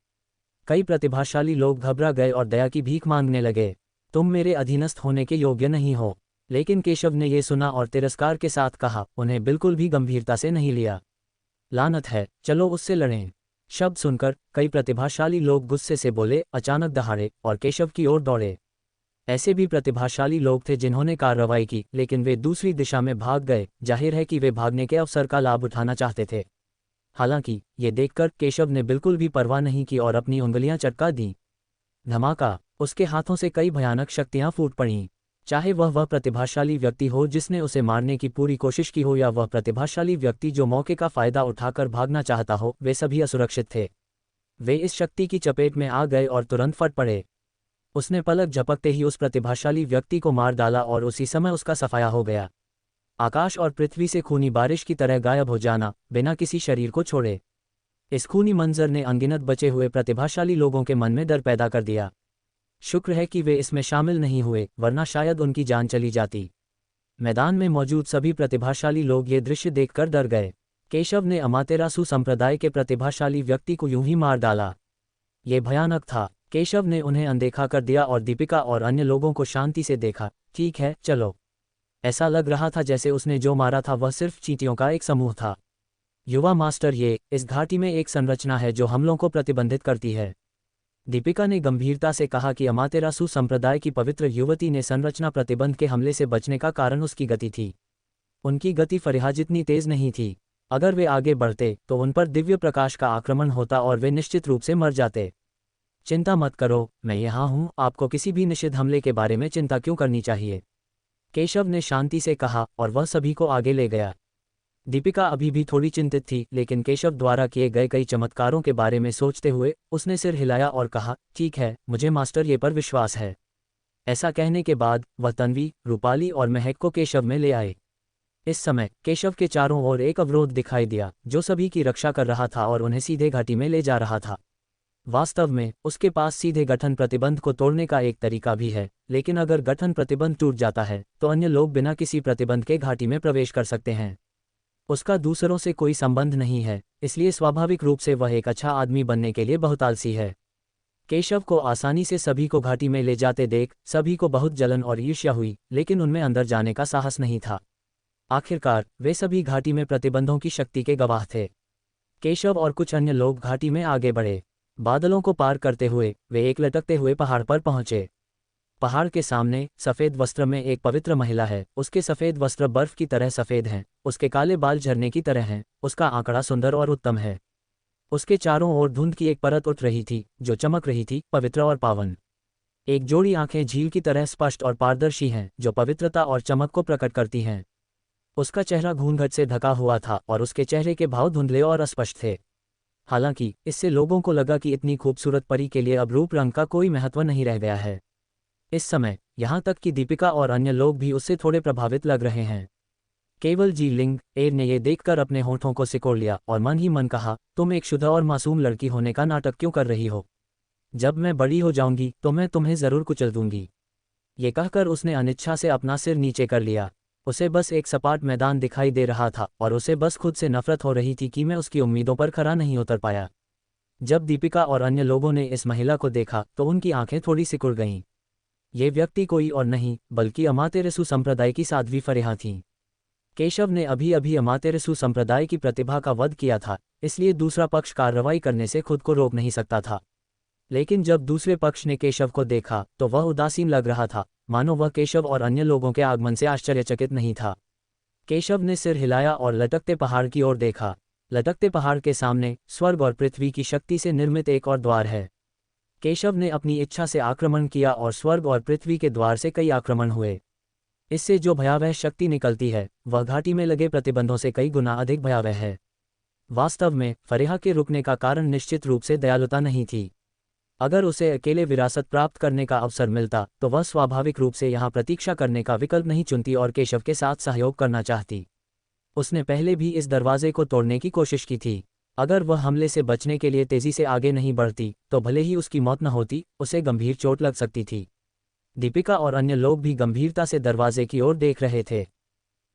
कई प्रतिभाशाली लोग घबरा गए और दया की भीख मांगने लगे। तुम मेरे अधीनस्थ होने के योग्य नहीं हो। लेकिन केशव ने यह सुना और तिरस्कार के साथ कहा, उन्हें बिल्कुल भी गंभीरता से नहीं लिया। लानत है, चलो उससे लड़ें। शब्द सुनकर कई प्रतिभाशाली लोग गुस्से से बोले, अचानक दहाड़े और केशव की ओर दौड़े। ऐसे भी प्रतिभाशाली लोग थे जिन्होंने कार्रवाई की, लेकिन वे दूसरी दिशा में भाग गए। जाहिर है कि वे भागने के अवसर का लाभ उठाना चाहते थे। हालांकि ये देखकर केशव ने बिल्कुल भी परवाह नहीं की और अपनी उंगलियां चटका दीं। धमाका! उसके हाथों से कई भयानक शक्तियां फूट पड़ीं। चाहे वह प्रतिभाशाली व्यक्ति हो जिसने उसे मारने की पूरी कोशिश की हो, या वह प्रतिभाशाली व्यक्ति जो मौके का फायदा उठाकर भागना चाहता हो, वे सभी असुरक्षित थे। वे इस शक्ति की चपेट में आ गए और तुरंत फट पड़े। उसने पलक झपकते ही उस प्रतिभाशाली व्यक्ति को मार डाला और उसी समय उसका सफाया हो गया। आकाश और पृथ्वी से खूनी बारिश की तरह गायब हो जाना, बिना किसी शरीर को छोड़े। इस खूनी मंजर ने अनगिनत बचे हुए प्रतिभाशाली लोगों के मन में डर पैदा कर दिया। शुक्र है कि वे इसमें शामिल नहीं हुए, वरना शायद उनकी जान चली जाती। मैदान में मौजूद सभी प्रतिभाशाली लोग ये दृश्य देखकर डर गए। केशव ने अमातेरासु संप्रदाय के प्रतिभाशाली व्यक्ति को यूं ही मार डाला। ये भयानक था। केशव ने उन्हें अनदेखा कर दिया और दीपिका और अन्य लोगों को शांति से देखा। ठीक है, चलो। ऐसा लग रहा था जैसे उसने जो मारा था वह सिर्फ चींटियों का एक समूह था। युवा मास्टर, इस घाटी में एक संरचना है जो हमलों को प्रतिबंधित करती है। दीपिका ने गंभीरता से कहा कि अमातेरासु संप्रदाय की पवित्र युवती ने संरचना प्रतिबंध के हमले से बचने का कारण उसकी गति थी। उनकी गति फरीहा जितनी तेज नहीं थी। अगर वे आगे बढ़ते तो उन पर दिव्य प्रकाश का आक्रमण होता और वे निश्चित रूप से मर जाते। चिंता मत करो, मैं यहाँ हूँ, आपको किसी भी निषिद्ध हमले के बारे में चिंता क्यों करनी चाहिए, केशव ने शांति से कहा और वह सभी को आगे ले गया। दीपिका अभी भी थोड़ी चिंतित थी, लेकिन केशव द्वारा किए गए कई चमत्कारों के बारे में सोचते हुए उसने सिर हिलाया और कहा, ठीक है, मुझे मास्टर ये पर विश्वास है। ऐसा कहने के बाद वह तन्वी, रूपाली और महक को केशव में ले आए। इस समय केशव के चारों ओर एक अवरोध दिखाई दिया जो सभी की रक्षा कर रहा था और उन्हें सीधे घाटी में ले जा रहा था। वास्तव में उसके पास सीधे गठन प्रतिबंध को तोड़ने का एक तरीका भी है, लेकिन अगर गठन प्रतिबंध टूट जाता है तो अन्य लोग बिना किसी प्रतिबंध के घाटी में प्रवेश कर सकते हैं। उसका दूसरों से कोई संबंध नहीं है, इसलिए स्वाभाविक रूप से वह एक अच्छा आदमी बनने के लिए बहुत आलसी है। केशव को आसानी से सभी को घाटी में ले जाते देख सभी को बहुत जलन और ईर्ष्या हुई, लेकिन उनमें अंदर जाने का साहस नहीं था। आखिरकार वे सभी घाटी में प्रतिबंधों की शक्ति के गवाह थे। केशव और कुछ अन्य लोग घाटी में आगे बढ़े। बादलों को पार करते हुए वे एक लटकते हुए पहाड़ पर पहुंचे। पहाड़ के सामने सफ़ेद वस्त्र में एक पवित्र महिला है। उसके सफ़ेद वस्त्र बर्फ की तरह सफ़ेद हैं, उसके काले बाल झरने की तरह हैं, उसका आंकड़ा सुंदर और उत्तम है। उसके चारों ओर धुंध की एक परत उठ रही थी जो चमक रही थी, पवित्र और पावन। एक जोड़ी आंखें झील की तरह स्पष्ट और पारदर्शी हैं जो पवित्रता और चमक को प्रकट करती हैं। उसका चेहरा घूंघट से ढका हुआ था और उसके चेहरे के भाव धुंधले और अस्पष्ट थे। हालांकि इससे लोगों को लगा कि इतनी खूबसूरत परी के लिए अब रूप रंग का कोई महत्व नहीं रह गया है। इस समय यहाँ तक कि दीपिका और अन्य लोग भी उससे थोड़े प्रभावित लग रहे हैं। केवल जीलिंग एर ने यह देखकर अपने होठों को सिकोड़ लिया और मन ही मन कहा, तुम एक शुद्ध और मासूम लड़की होने का नाटक क्यों कर रही हो? जब मैं बड़ी हो जाऊंगी तो मैं तुम्हें जरूर कुचल दूंगी। ये कहकर उसने अनिच्छा से अपना सिर नीचे कर लिया। उसे बस एक सपाट मैदान दिखाई दे रहा था और उसे बस खुद से नफरत हो रही थी कि मैं उसकी उम्मीदों पर खरा नहीं उतर पाया। जब दीपिका और अन्य लोगों ने इस महिला को देखा तो उनकी आंखें थोड़ी सिकुड़ गईं। ये व्यक्ति कोई और नहीं बल्कि अमातेरासु संप्रदाय की साध्वी फरीहा थीं। केशव ने अभी अभी अमातेरासु संप्रदाय की प्रतिभा का वध किया था, इसलिए दूसरा पक्ष कार्रवाई करने से खुद को रोक नहीं सकता था। लेकिन जब दूसरे पक्ष ने केशव को देखा तो वह उदासीन लग रहा था, मानो वह केशव और अन्य लोगों के आगमन से आश्चर्यचकित नहीं था। केशव ने सिर हिलाया और लटकते पहाड़ की ओर देखा। लटकते पहाड़ के सामने स्वर्ग और पृथ्वी की शक्ति से निर्मित एक और द्वार है। केशव ने अपनी इच्छा से आक्रमण किया और स्वर्ग और पृथ्वी के द्वार से कई आक्रमण हुए। इससे जो भयावह शक्ति निकलती है वह घाटी में लगे प्रतिबंधों से कई गुना अधिक भयावह है। वास्तव में फरीहा के रुकने का कारण निश्चित रूप से दयालुता नहीं थी। अगर उसे अकेले विरासत प्राप्त करने का अवसर मिलता तो वह स्वाभाविक रूप से यहाँ प्रतीक्षा करने का विकल्प नहीं चुनती और केशव के साथ सहयोग करना चाहती। उसने पहले भी इस दरवाजे को तोड़ने की कोशिश की थी। अगर वह हमले से बचने के लिए तेजी से आगे नहीं बढ़ती तो भले ही उसकी मौत न होती, उसे गंभीर चोट लग सकती थी। दीपिका और अन्य लोग भी गंभीरता से दरवाजे की ओर देख रहे थे।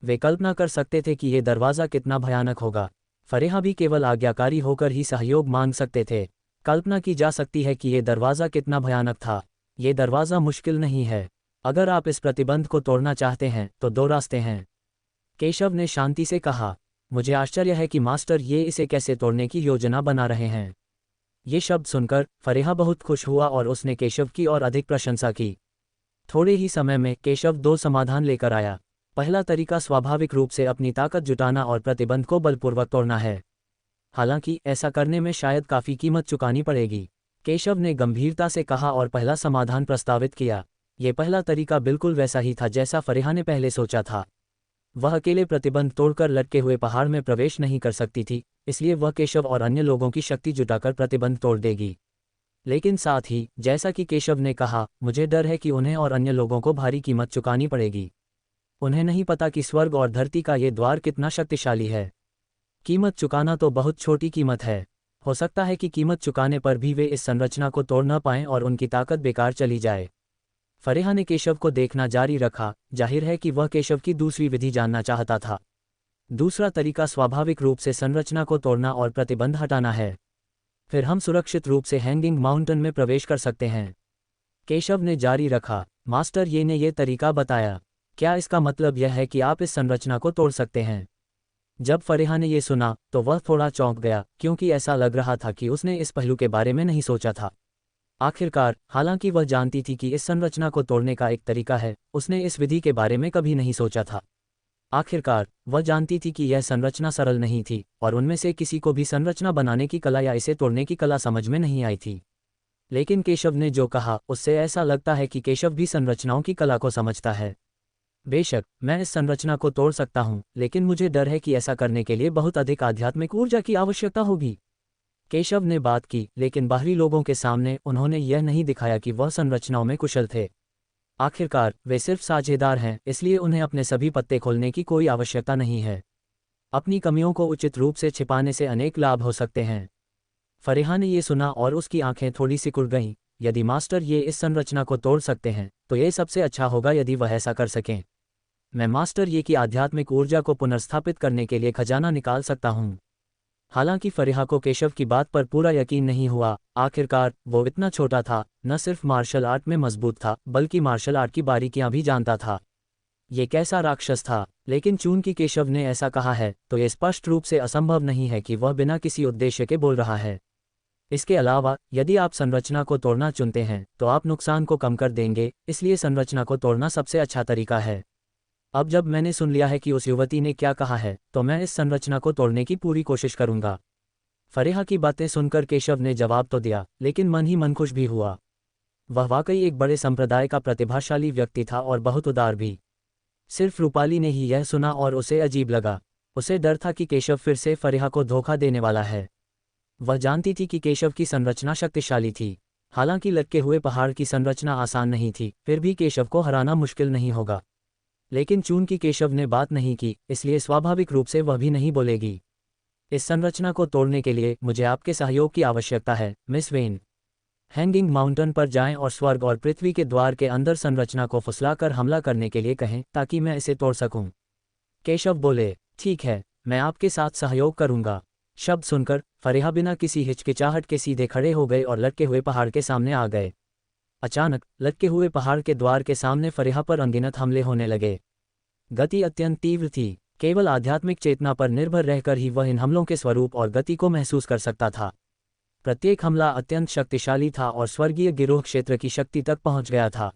वे कल्पना कर सकते थे कि यह दरवाज़ा कितना भयानक होगा। फरीहा भी केवल आज्ञाकारी होकर ही सहयोग मांग सकते थे। कल्पना की जा सकती है कि यह दरवाज़ा कितना भयानक था। ये दरवाज़ा मुश्किल नहीं है। अगर आप इस प्रतिबंध को तोड़ना चाहते हैं तो दो रास्ते हैं, केशव ने शांति से कहा। मुझे आश्चर्य है कि मास्टर ये इसे कैसे तोड़ने की योजना बना रहे हैं। ये शब्द सुनकर फरीहा बहुत खुश हुआ और उसने केशव की और अधिक प्रशंसा की। थोड़े ही समय में केशव दो समाधान लेकर आया। पहला तरीका स्वाभाविक रूप से अपनी ताकत जुटाना और प्रतिबंध को बलपूर्वक तोड़ना है। हालांकि ऐसा करने में शायद काफ़ी कीमत चुकानी पड़ेगी, केशव ने गंभीरता से कहा और पहला समाधान प्रस्तावित किया। ये पहला तरीका बिल्कुल वैसा ही था जैसा फरीहा ने पहले सोचा था। वह अकेले प्रतिबंध तोड़कर लटके हुए पहाड़ में प्रवेश नहीं कर सकती थी, इसलिए वह केशव और अन्य लोगों की शक्ति जुटाकर प्रतिबंध तोड़ देगी। लेकिन साथ ही जैसा कि केशव ने कहा, मुझे डर है कि उन्हें और अन्य लोगों को भारी कीमत चुकानी पड़ेगी। उन्हें नहीं पता कि स्वर्ग और धरती का ये द्वार कितना शक्तिशाली है। कीमत चुकाना तो बहुत छोटी कीमत है। हो सकता है कि कीमत चुकाने पर भी वे इस संरचना को तोड़ न पाएं और उनकी ताकत बेकार चली जाए। फरीहा ने केशव को देखना जारी रखा। जाहिर है कि वह केशव की दूसरी विधि जानना चाहता था। दूसरा तरीका स्वाभाविक रूप से संरचना को तोड़ना और प्रतिबंध हटाना है। फिर हम सुरक्षित रूप से हैंगिंग माउंटेन में प्रवेश कर सकते हैं, केशव ने जारी रखा। मास्टर ये ने यह तरीका बताया। क्या इसका मतलब यह है कि आप इस संरचना को तोड़ सकते हैं? जब फरीहा ने यह सुना तो वह थोड़ा चौंक गया, क्योंकि ऐसा लग रहा था कि उसने इस पहलू के बारे में नहीं सोचा था। आखिरकार, हालांकि वह जानती थी कि इस संरचना को तोड़ने का एक तरीका है, उसने इस विधि के बारे में कभी नहीं सोचा था। आखिरकार, वह जानती थी कि यह संरचना सरल नहीं थी और उनमें से किसी को भी संरचना बनाने की कला या इसे तोड़ने की कला समझ में नहीं आई थी। लेकिन केशव ने जो कहा उससे ऐसा लगता है कि केशव भी संरचनाओं की कला को समझता है। बेशक, मैं इस संरचना को तोड़ सकता हूं, लेकिन मुझे डर है कि ऐसा करने के लिए बहुत अधिक आध्यात्मिक ऊर्जा की आवश्यकता होगी। केशव ने बात की, लेकिन बाहरी लोगों के सामने उन्होंने यह नहीं दिखाया कि वह संरचनाओं में कुशल थे। आखिरकार, वे सिर्फ साझेदार हैं, इसलिए उन्हें अपने सभी पत्ते खोलने की कोई आवश्यकता नहीं है। अपनी कमियों को उचित रूप से छिपाने से अनेक लाभ हो सकते हैं। फरीहा ने ये सुना और उसकी आंखें थोड़ी सिकुड़ गईं। यदि मास्टर ये इस संरचना को तोड़ सकते हैं, तो ये सबसे अच्छा होगा यदि वह ऐसा कर सकें। मैं मास्टर ये की आध्यात्मिक ऊर्जा को पुनर्स्थापित करने के लिए खजाना निकाल सकता हूँ। हालांकि फरीहा को केशव की बात पर पूरा यकीन नहीं हुआ। आखिरकार, वो इतना छोटा था, न सिर्फ मार्शल आर्ट में मजबूत था, बल्कि मार्शल आर्ट की बारीकियां भी जानता था। ये कैसा राक्षस था? लेकिन चूंकि केशव ने ऐसा कहा है, तो ये स्पष्ट रूप से असंभव नहीं है कि वह बिना किसी उद्देश्य के बोल रहा है। इसके अलावा, यदि आप संरचना को तोड़ना चुनते हैं, तो आप नुकसान को कम कर देंगे, इसलिए संरचना को तोड़ना सबसे अच्छा तरीका है। अब जब मैंने सुन लिया है कि उस युवती ने क्या कहा है, तो मैं इस संरचना को तोड़ने की पूरी कोशिश करूंगा। फरीहा की बातें सुनकर केशव ने जवाब तो दिया, लेकिन मन ही मन खुश भी हुआ। वह वाकई एक बड़े संप्रदाय का प्रतिभाशाली व्यक्ति था और बहुत उदार भी। सिर्फ रूपाली ने ही यह सुना और उसे अजीब लगा। उसे डर था कि केशव फिर से फरीहा को धोखा देने वाला है। वह जानती थी कि केशव की संरचना शक्तिशाली थी। हालांकि लटके हुए पहाड़ की संरचना आसान नहीं थी, फिर भी केशव को हराना मुश्किल नहीं होगा। लेकिन चूंकि केशव ने बात नहीं की, इसलिए स्वाभाविक रूप से वह भी नहीं बोलेगी। इस संरचना को तोड़ने के लिए मुझे आपके सहयोग की आवश्यकता है, मिस वेन। हैंगिंग माउंटेन पर जाएं और स्वर्ग और पृथ्वी के द्वार के अंदर संरचना को फुसलाकर हमला करने के लिए कहें, ताकि मैं इसे तोड़ सकूं। केशव बोले, ठीक है, मैं आपके साथ सहयोग करूंगा। शब्द सुनकर फरीहा बिना किसी हिचकिचाहट के सीधे खड़े हो गए और लटके हुए पहाड़ के सामने आ गए। अचानक लटके हुए पहाड़ के द्वार के सामने फरीहा पर अनगिनत हमले होने लगे। गति अत्यंत तीव्र थी। केवल आध्यात्मिक चेतना पर निर्भर रहकर ही वह इन हमलों के स्वरूप और गति को महसूस कर सकता था। प्रत्येक हमला अत्यंत शक्तिशाली था और स्वर्गीय गिरोह क्षेत्र की शक्ति तक पहुंच गया था।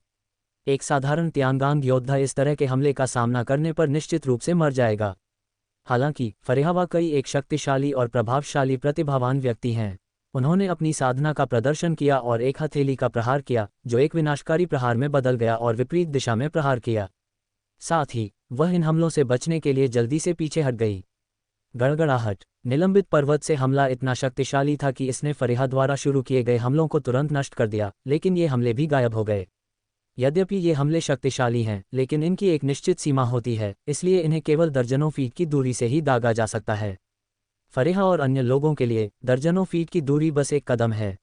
एक साधारण त्यांगांग योद्धा इस तरह के हमले का सामना करने पर निश्चित रूप से मर जाएगा। हालांकि फरीहा वाकई एक शक्तिशाली और प्रभावशाली प्रतिभावान व्यक्ति हैं। उन्होंने अपनी साधना का प्रदर्शन किया और एक हथेली का प्रहार किया, जो एक विनाशकारी प्रहार में बदल गया और विपरीत दिशा में प्रहार किया। साथ ही वह इन हमलों से बचने के लिए जल्दी से पीछे हट गई। गड़गड़ाहट। निलंबित पर्वत से हमला इतना शक्तिशाली था कि इसने फरीहा द्वारा शुरू किए गए हमलों को तुरंत नष्ट कर दिया, लेकिन ये हमले भी गायब हो गए। यद्यपि ये हमले शक्तिशाली हैं, लेकिन इनकी एक निश्चित सीमा होती है, इसलिए इन्हें केवल दर्जनों फीट की दूरी से ही दागा जा सकता है। फरीहा और अन्य लोगों के लिए दर्जनों फीट की दूरी बस एक कदम है।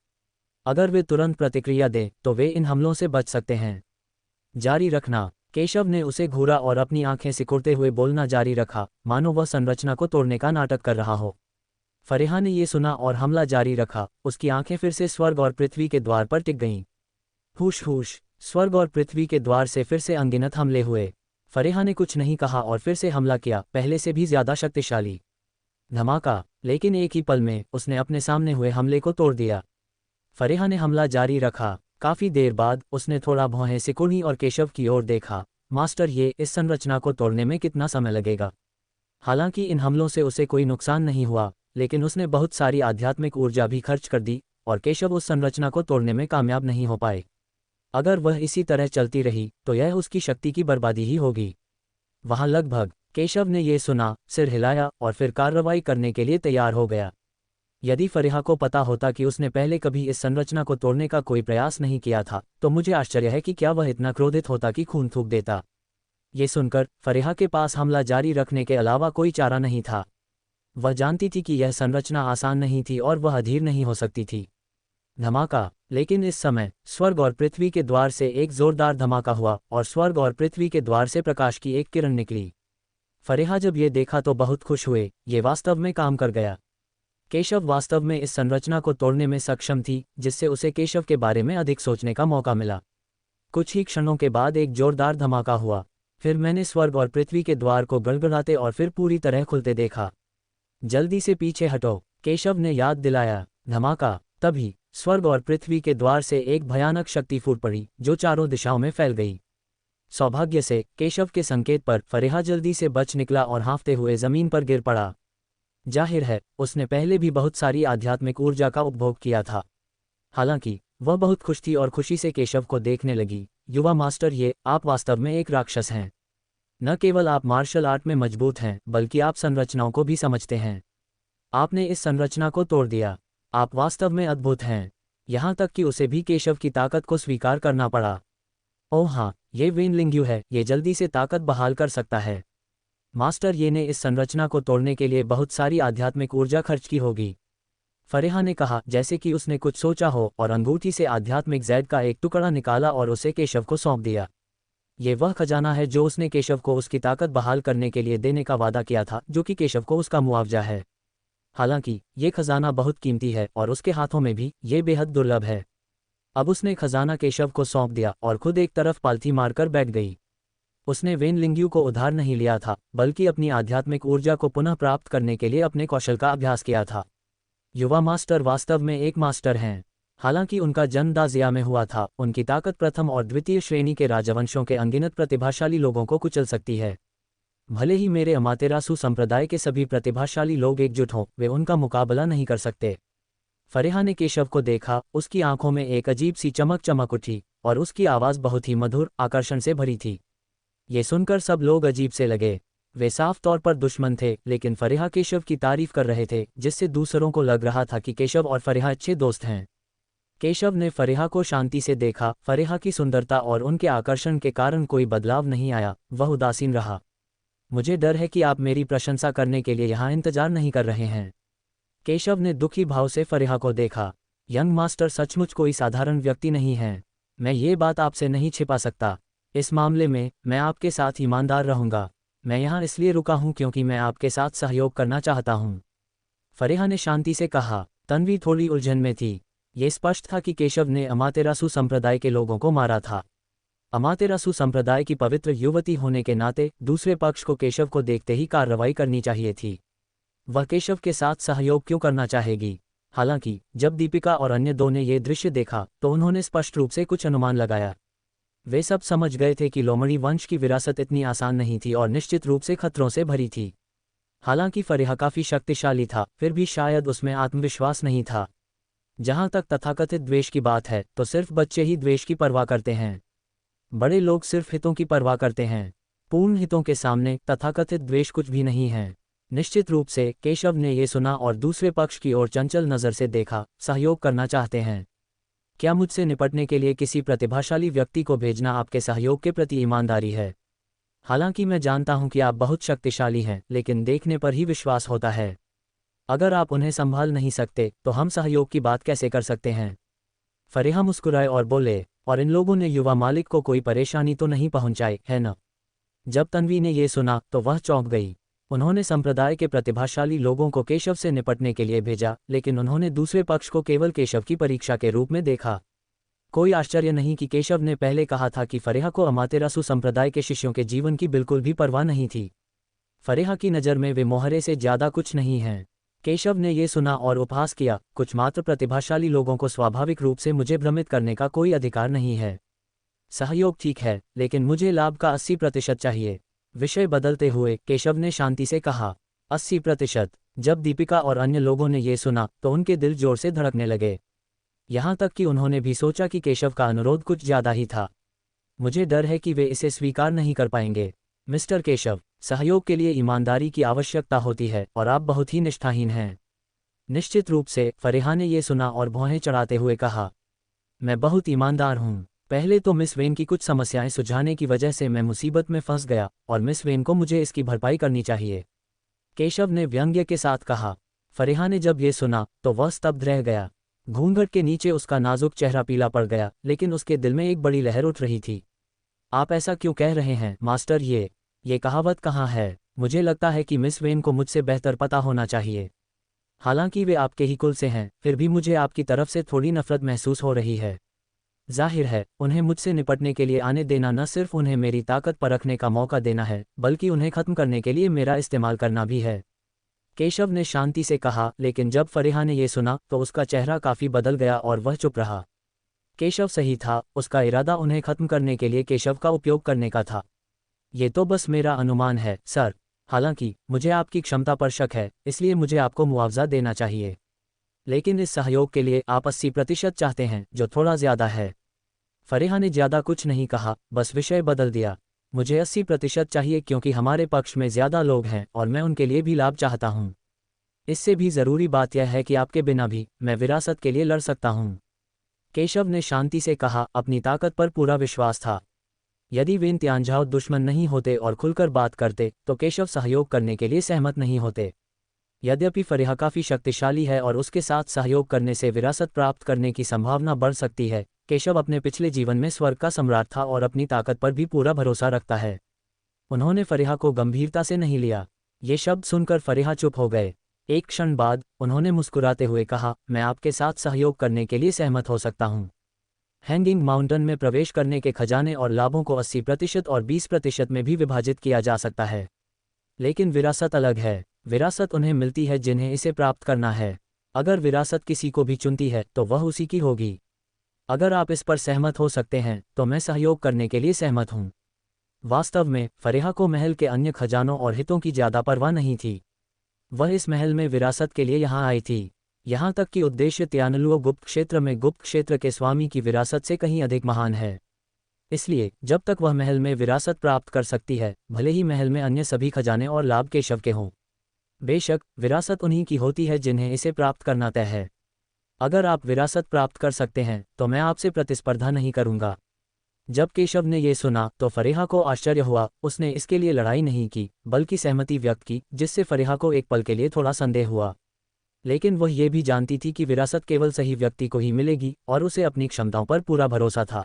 अगर वे तुरंत प्रतिक्रिया दें, तो वे इन हमलों से बच सकते हैं। जारी रखना। केशव ने उसे घूरा और अपनी आंखें सिकुड़ते हुए बोलना जारी रखा, मानो वह संरचना को तोड़ने का नाटक कर रहा हो। फरीहा ने ये सुना और हमला जारी रखा। उसकी आंखें फिर से स्वर्ग और पृथ्वी के द्वार पर टिक गईं। हुश हुश। स्वर्ग और पृथ्वी के द्वार से फिर से अनगिनत हमले हुए। फरीहा ने कुछ नहीं कहा और फिर से हमला किया, पहले से भी ज्यादा शक्तिशाली। धमाका। लेकिन एक ही पल में उसने अपने सामने हुए हमले को तोड़ दिया। फरीहा ने हमला जारी रखा। काफी देर बाद उसने थोड़ा भौहें सिकुड़ी और केशव की ओर देखा। मास्टर, ये इस संरचना को तोड़ने में कितना समय लगेगा? हालांकि इन हमलों से उसे कोई नुकसान नहीं हुआ, लेकिन उसने बहुत सारी आध्यात्मिक ऊर्जा भी खर्च कर दी और केशव उस संरचना को तोड़ने में कामयाब नहीं हो पाए। अगर वह इसी तरह चलती रही, तो यह उसकी शक्ति की बर्बादी ही होगी। वहां लगभग। केशव ने यह सुना, सिर हिलाया और फिर कार्रवाई करने के लिए तैयार हो गया। यदि फरीहा को पता होता कि उसने पहले कभी इस संरचना को तोड़ने का कोई प्रयास नहीं किया था, तो मुझे आश्चर्य है कि क्या वह इतना क्रोधित होता कि खून थूक देता। ये सुनकर फरीहा के पास हमला जारी रखने के अलावा कोई चारा नहीं था। वह जानती थी कि यह संरचना आसान नहीं थी और वह अधीर नहीं हो सकती थी। धमाका। लेकिन इस समय स्वर्ग और पृथ्वी के द्वार से एक जोरदार धमाका हुआ और स्वर्ग और पृथ्वी के द्वार से प्रकाश की एक किरण निकली। फरीहा जब ये देखा तो बहुत खुश हुए, ये वास्तव में काम कर गया। केशव वास्तव में इस संरचना को तोड़ने में सक्षम थी, जिससे उसे केशव के बारे में अधिक सोचने का मौका मिला। कुछ ही क्षणों के बाद एक जोरदार धमाका हुआ। फिर मैंने स्वर्ग और पृथ्वी के द्वार को गड़गड़ाते और फिर पूरी तरह खुलते देखा। जल्दी से पीछे हटो, केशव ने याद दिलाया। धमाका। तभी स्वर्ग और पृथ्वी के द्वार से एक भयानक शक्ति फूट पड़ी जो चारों दिशाओं में फैल गई। सौभाग्य से केशव के संकेत पर फरेहा जल्दी से बच निकला और हाँफते हुए जमीन पर गिर पड़ा। जाहिर है उसने पहले भी बहुत सारी आध्यात्मिक ऊर्जा का उपभोग किया था। हालांकि वह बहुत खुश थी और खुशी से केशव को देखने लगी। युवा मास्टर, ये आप वास्तव में एक राक्षस हैं। न केवल आप मार्शल आर्ट में मजबूत हैं बल्कि आप संरचनाओं को भी समझते हैं। आपने इस संरचना को तोड़ दिया। आप वास्तव में अद्भुत हैं। यहाँ तक कि उसे भी केशव की ताकत को स्वीकार करना पड़ा। ओह हाँ, ये वेन लिंग्यू है, ये जल्दी से ताकत बहाल कर सकता है। मास्टर ये ने इस संरचना को तोड़ने के लिए बहुत सारी आध्यात्मिक ऊर्जा खर्च की होगी। फरेहा ने कहा जैसे कि उसने कुछ सोचा हो और अंगूठी से आध्यात्मिक जैड का एक टुकड़ा निकाला और उसे केशव को सौंप दिया। ये वह खजाना है जो उसने केशव को उसकी ताकत बहाल करने के लिए देने का वादा किया था, जो कि केशव को उसका मुआवजा है। हालांकि ये खजाना बहुत कीमती है और उसके हाथों में भी ये बेहद दुर्लभ है। अब उसने खजाना केशव को सौंप दिया और खुद एक तरफ पालथी मारकर बैठ गई। उसने वेन लिंग्यू को उधार नहीं लिया था बल्कि अपनी आध्यात्मिक ऊर्जा को पुनः प्राप्त करने के लिए अपने कौशल का अभ्यास किया था। युवा मास्टर वास्तव में एक मास्टर हैं। हालांकि उनका जन्म दाजिया में हुआ था, उनकी ताकत प्रथम और द्वितीय श्रेणी के राजवंशों के अनगिनत प्रतिभाशाली लोगों को कुचल सकती है। भले ही मेरे अमातेरासु संप्रदाय के सभी प्रतिभाशाली लोग एकजुट हों, वे उनका मुकाबला नहीं कर सकते। फरेहा ने केशव को देखा, उसकी आंखों में एक अजीब सी चमक चमक उठी और उसकी आवाज़ बहुत ही मधुर, आकर्षण से भरी थी। ये सुनकर सब लोग अजीब से लगे। वे साफ तौर पर दुश्मन थे, लेकिन फरेहा केशव की तारीफ कर रहे थे, जिससे दूसरों को लग रहा था कि केशव और फरेहा अच्छे दोस्त हैं। केशव ने फरेहा को शांति से देखा। फरेहा की सुंदरता और उनके आकर्षण के कारण कोई बदलाव नहीं आया, वह उदासीन रहा। मुझे डर है कि आप मेरी प्रशंसा करने के लिए यहाँ इंतजार नहीं कर रहे हैं। केशव ने दुखी भाव से फरेहा को देखा। यंग मास्टर सचमुच कोई साधारण व्यक्ति नहीं है। मैं ये बात आपसे नहीं छिपा सकता। इस मामले में मैं आपके साथ ईमानदार रहूंगा। मैं यहाँ इसलिए रुका हूँ क्योंकि मैं आपके साथ सहयोग करना चाहता हूँ। फरेहा ने शांति से कहा। तन्वी थोड़ी उलझन में थी। ये स्पष्ट था कि केशव ने अमातेरासु संप्रदाय के लोगों को मारा था। अमातेरासु संप्रदाय की पवित्र युवती होने के नाते दूसरे पक्ष को केशव को देखते ही कार्रवाई करनी चाहिए थी। वह केशव के साथ सहयोग क्यों करना चाहेगी? हालांकि जब दीपिका और अन्य दो ने ये दृश्य देखा तो उन्होंने स्पष्ट रूप से कुछ अनुमान लगाया। वे सब समझ गए थे कि लोमड़ी वंश की विरासत इतनी आसान नहीं थी और निश्चित रूप से खतरों से भरी थी। हालांकि फरेहा काफ़ी शक्तिशाली था, फिर भी शायद उसमें आत्मविश्वास नहीं था। जहां तक तथाकथित द्वेष की बात है तो सिर्फ बच्चे ही द्वेष की परवाह करते हैं। बड़े लोग सिर्फ हितों की परवाह करते हैं। पूर्ण हितों के सामने तथाकथित द्वेष कुछ भी नहीं है। निश्चित रूप से केशव ने यह सुना और दूसरे पक्ष की ओर चंचल नज़र से देखा। सहयोग करना चाहते हैं? क्या मुझसे निपटने के लिए किसी प्रतिभाशाली व्यक्ति को भेजना आपके सहयोग के प्रति ईमानदारी है? हालांकि मैं जानता हूं कि आप बहुत शक्तिशाली हैं, लेकिन देखने पर ही विश्वास होता है। अगर आप उन्हें संभाल नहीं सकते तो हम सहयोग की बात कैसे कर सकते हैं? फरेहा मुस्कुराए और बोले, और इन लोगों ने युवा मालिक को कोई परेशानी तो नहीं पहुंचाई है न? जब तन्वी ने यह सुना तो वह चौंक गई। उन्होंने संप्रदाय के प्रतिभाशाली लोगों को केशव से निपटने के लिए भेजा, लेकिन उन्होंने दूसरे पक्ष को केवल केशव की परीक्षा के रूप में देखा। कोई आश्चर्य नहीं कि केशव ने पहले कहा था कि फरेहा को अमातेरासु संप्रदाय के शिष्यों के जीवन की बिल्कुल भी परवाह नहीं थी। फरेहा की नज़र में वे मोहरे से ज़्यादा कुछ नहीं हैं। केशव ने यह सुना और उपहास किया, कुछ मात्र प्रतिभाशाली लोगों को स्वाभाविक रूप से मुझे भ्रमित करने का कोई अधिकार नहीं है। सहयोग ठीक है, लेकिन मुझे लाभ का 80% चाहिए। विषय बदलते हुए केशव ने शांति से कहा, 80%? जब दीपिका और अन्य लोगों ने यह सुना तो उनके दिल जोर से धड़कने लगे। यहाँ तक कि उन्होंने भी सोचा कि केशव का अनुरोध कुछ ज़्यादा ही था। मुझे डर है कि वे इसे स्वीकार नहीं कर पाएंगे। मिस्टर केशव, सहयोग के लिए ईमानदारी की आवश्यकता होती है और आप बहुत ही निष्ठाहीन हैं। निश्चित रूप से, फरेहा ने यह सुना और भौहें चढ़ाते हुए कहा, मैं बहुत ईमानदार हूँ। पहले तो मिस वेन की कुछ समस्याएं सुलझाने की वजह से मैं मुसीबत में फंस गया और मिस वेन को मुझे इसकी भरपाई करनी चाहिए, केशव ने व्यंग्य के साथ कहा। फरेहा ने जब यह सुना तो वह स्तब्ध रह गया। घूंघट के नीचे उसका नाजुक चेहरा पीला पड़ गया, लेकिन उसके दिल में एक बड़ी लहर उठ रही थी। आप ऐसा क्यों कह रहे हैं मास्टर? ये कहावत कहाँ है? मुझे लगता है कि मिस वेन को मुझसे बेहतर पता होना चाहिए। हालांकि वे आपके ही कुल से हैं, फिर भी मुझे आपकी तरफ से थोड़ी नफरत महसूस हो रही है। जाहिर है, उन्हें मुझसे निपटने के लिए आने देना न सिर्फ उन्हें मेरी ताकत परखने का मौका देना है, बल्कि उन्हें खत्म करने के लिए मेरा इस्तेमाल करना भी है। केशव ने शांति से कहा, लेकिन जब फरीहा ने ये सुना तो उसका चेहरा काफी बदल गया और वह चुप रहा। केशव सही था, उसका इरादा उन्हें खत्म करने के लिए केशव का उपयोग करने का था। ये तो बस मेरा अनुमान है, सर। हालांकि मुझे आपकी क्षमता पर शक है, इसलिए मुझे आपको मुआवजा देना चाहिए। लेकिन इस सहयोग के लिए आप 80% चाहते हैं, जो थोड़ा ज्यादा है। फरीहा ने ज्यादा कुछ नहीं कहा, बस विषय बदल दिया। मुझे 80% चाहिए क्योंकि हमारे पक्ष में ज्यादा लोग हैं और मैं उनके लिए भी लाभ चाहता हूं। इससे भी जरूरी बात यह है कि आपके बिना भी मैं विरासत के लिए लड़ सकता हूं। केशव ने शांति से कहा, अपनी ताकत पर पूरा विश्वास था। यदि वेन तियानझाओ दुश्मन नहीं होते और खुलकर बात करते तो केशव सहयोग करने के लिए सहमत नहीं होते। यद्यपि फरीहा काफी शक्तिशाली है और उसके साथ सहयोग करने से विरासत प्राप्त करने की संभावना बढ़ सकती है, केशव अपने पिछले जीवन में स्वर्ग का सम्राट था और अपनी ताकत पर भी पूरा भरोसा रखता है। उन्होंने फरीहा को गंभीरता से नहीं लिया। ये शब्द सुनकर फरीहा चुप हो गए। एक क्षण बाद उन्होंने मुस्कुराते हुए कहा, मैं आपके साथ सहयोग करने के लिए सहमत हो सकता हूँ। हैंगिंग माउंटेन में प्रवेश करने के खजाने और लाभों को 80% और 20% में भी विभाजित किया जा सकता है। लेकिन विरासत अलग है। विरासत उन्हें मिलती है जिन्हें इसे प्राप्त करना है। अगर विरासत किसी को भी चुनती है तो वह उसी की होगी। अगर आप इस पर सहमत हो सकते हैं तो मैं सहयोग करने के लिए सहमत हूँ। वास्तव में फरीहा को महल के अन्य खजानों और हितों की ज्यादा परवाह नहीं थी। वह इस महल में विरासत के लिए यहाँ आई थी। यहाँ तक कि उद्देश्य तियानलुओ गुप्त क्षेत्र में गुप्त क्षेत्र के स्वामी की विरासत से कहीं अधिक महान है। इसलिए जब तक वह महल में विरासत प्राप्त कर सकती है, भले ही महल में अन्य सभी खजाने और लाभ केशव के हों। बेशक विरासत उन्हीं की होती है जिन्हें इसे प्राप्त करना तय है। अगर आप विरासत प्राप्त कर सकते हैं तो मैं आपसे प्रतिस्पर्धा नहीं करूंगा। जब केशव ने यह सुना तो फरीहा को आश्चर्य हुआ। उसने इसके लिए लड़ाई नहीं की, बल्कि सहमति व्यक्त की, जिससे फरीहा को एक पल के लिए थोड़ा संदेह हुआ। लेकिन वह ये भी जानती थी कि विरासत केवल सही व्यक्ति को ही मिलेगी और उसे अपनी क्षमताओं पर पूरा भरोसा था।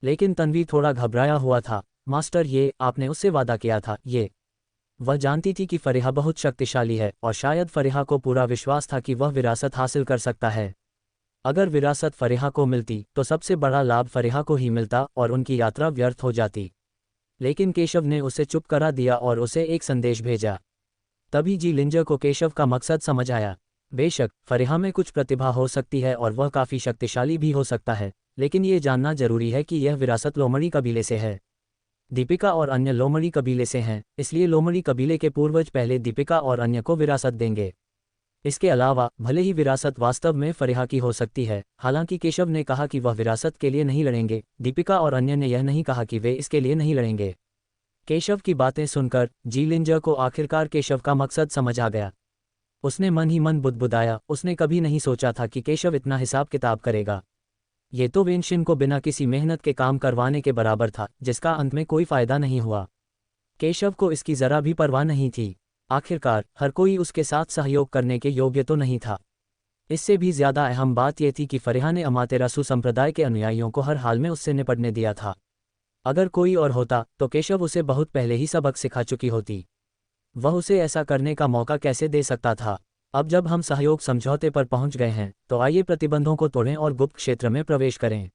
लेकिन तन्वी थोड़ा घबराया हुआ था। मास्टर, ये आपने उससे वादा किया था, ये। वह जानती थी कि फरीहा बहुत शक्तिशाली है और शायद फरीहा को पूरा विश्वास था कि वह विरासत हासिल कर सकता है। अगर विरासत फरीहा को मिलती तो सबसे बड़ा लाभ फरीहा को ही मिलता और उनकी यात्रा व्यर्थ हो जाती। लेकिन केशव ने उसे चुप करा दिया और उसे एक संदेश भेजा। तभी जी लिंजर को केशव का मकसद समझ आया। बेशक फरीहा में कुछ प्रतिभा हो सकती है और वह काफ़ी शक्तिशाली भी हो सकता है, लेकिन ये जानना जरूरी है कि यह विरासत लोमड़ी कबीले से है। दीपिका और अन्य लोमड़ी कबीले से हैं, इसलिए लोमड़ी कबीले के पूर्वज पहले दीपिका और अन्य को विरासत देंगे। इसके अलावा भले ही विरासत वास्तव में फरीहा की हो सकती है, हालांकि केशव ने कहा कि वह विरासत के लिए नहीं लड़ेंगे। दीपिका और अन्य ने यह नहीं कहा कि वे इसके लिए नहीं लड़ेंगे। केशव की बातें सुनकर जी लिंजर को आखिरकार केशव का मकसद समझ आ गया। उसने मन ही मन बुदबुदाया। उसने कभी नहीं सोचा था कि केशव इतना हिसाब किताब करेगा। ये तो वेनशिन को बिना किसी मेहनत के काम करवाने के बराबर था, जिसका अंत में कोई फायदा नहीं हुआ। केशव को इसकी जरा भी परवाह नहीं थी। आखिरकार हर कोई उसके साथ सहयोग करने के योग्य तो नहीं था। इससे भी ज्यादा अहम बात यह थी कि फरीहा ने अमातेरासु संप्रदाय के अनुयायियों को हर हाल में उससे निपटने दिया था। अगर कोई और होता तो केशव उसे बहुत पहले ही सबक सिखा चुकी होती। वह उसे ऐसा करने का मौका कैसे दे सकता था। अब जब हम सहयोग समझौते पर पहुंच गए हैं तो आइए प्रतिबंधों को तोड़ें और गुप्त क्षेत्र में प्रवेश करें।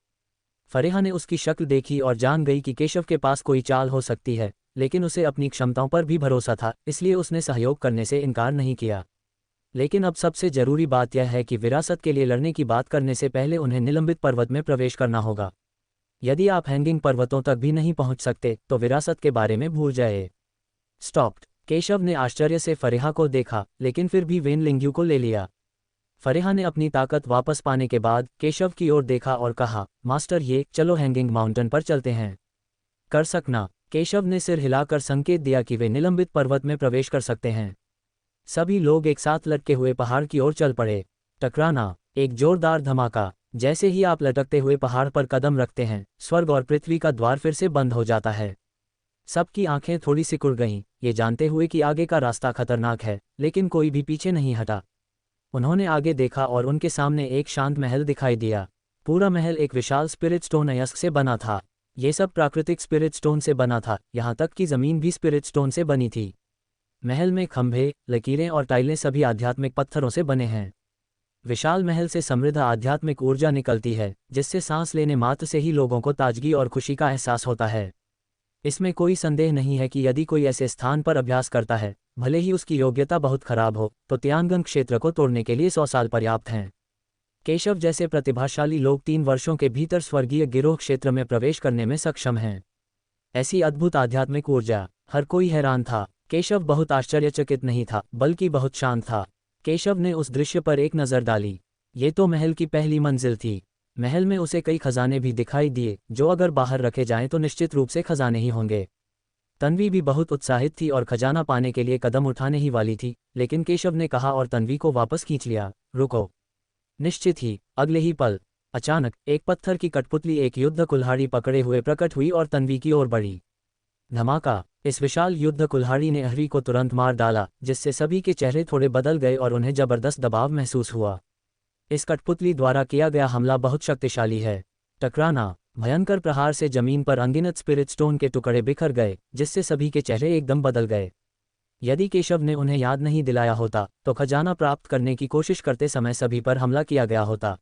फरीहा ने उसकी शक्ल देखी और जान गई कि केशव के पास कोई चाल हो सकती है, लेकिन उसे अपनी क्षमताओं पर भी भरोसा था, इसलिए उसने सहयोग करने से इनकार नहीं किया। लेकिन अब सबसे जरूरी बात यह है कि विरासत के लिए लड़ने की बात करने से पहले उन्हें निलंबित पर्वत में प्रवेश करना होगा। यदि आप हैंगिंग पर्वतों तक भी नहीं पहुंच सकते तो विरासत के बारे में भूल जाए। स्टॉप्ड। केशव ने आश्चर्य से फरीहा को देखा, लेकिन फिर भी वेन लिंग्यू को ले लिया। फरीहा ने अपनी ताकत वापस पाने के बाद केशव की ओर देखा और कहा, मास्टर, ये चलो हैंगिंग माउंटेन पर चलते हैं। कर सकना। केशव ने सिर हिलाकर संकेत दिया कि वे निलंबित पर्वत में प्रवेश कर सकते हैं। सभी लोग एक साथ लटके हुए पहाड़ की ओर चल पड़े। टकराना। एक जोरदार धमाका। जैसे ही आप लटकते हुए पहाड़ पर कदम रखते हैं, स्वर्ग और पृथ्वी का द्वार फिर से बंद हो जाता है। सबकी आंखें थोड़ी सिकुड़ गईं, ये जानते हुए कि आगे का रास्ता खतरनाक है, लेकिन कोई भी पीछे नहीं हटा। उन्होंने आगे देखा और उनके सामने एक शांत महल दिखाई दिया। पूरा महल एक विशाल स्पिरिट स्टोन अयस्क से बना था। ये सब प्राकृतिक स्पिरिट स्टोन से बना था, यहाँ तक कि जमीन भी स्पिरिट स्टोन से बनी थी। महल में खंभे, लकीरें और टाइलें सभी आध्यात्मिक पत्थरों से बने हैं। विशाल महल से समृद्ध आध्यात्मिक ऊर्जा निकलती है, जिससे सांस लेने मात्र से ही लोगों को ताजगी और खुशी का एहसास होता है। इसमें कोई संदेह नहीं है कि यदि कोई ऐसे स्थान पर अभ्यास करता है, भले ही उसकी योग्यता बहुत खराब हो, तो त्यानगन क्षेत्र को तोड़ने के लिए 100 साल पर्याप्त हैं। केशव जैसे प्रतिभाशाली लोग 3 वर्षों के भीतर स्वर्गीय गिरोह क्षेत्र में प्रवेश करने में सक्षम हैं। ऐसी अद्भुत आध्यात्मिक ऊर्जा, हर कोई हैरान था। केशव बहुत आश्चर्यचकित नहीं था, बल्कि बहुत शांत था। केशव ने उस दृश्य पर एक नज़र डाली। ये तो महल की पहली मंजिल थी। महल में उसे कई खजाने भी दिखाई दिए, जो अगर बाहर रखे जाएं तो निश्चित रूप से खजाने ही होंगे। तन्वी भी बहुत उत्साहित थी और खजाना पाने के लिए कदम उठाने ही वाली थी, लेकिन केशव ने कहा और तन्वी को वापस खींच लिया, रुको। निश्चित ही अगले ही पल अचानक एक पत्थर की कठपुतली एक युद्ध कुल्हाड़ी पकड़े हुए प्रकट हुई और तन्वी की ओर बढ़ी। धमाका! इस विशाल युद्ध कुल्हाड़ी ने अहवी को तुरंत मार डाला, जिससे सभी के चेहरे थोड़े बदल गए और उन्हें जबरदस्त दबाव महसूस हुआ। इस कठपुतली द्वारा किया गया हमला बहुत शक्तिशाली है। टकराना! भयंकर प्रहार से जमीन पर अनगिनत स्पिरिट स्टोन के टुकड़े बिखर गए, जिससे सभी के चेहरे एकदम बदल गए। यदि केशव ने उन्हें याद नहीं दिलाया होता, तो खजाना प्राप्त करने की कोशिश करते समय सभी पर हमला किया गया होता।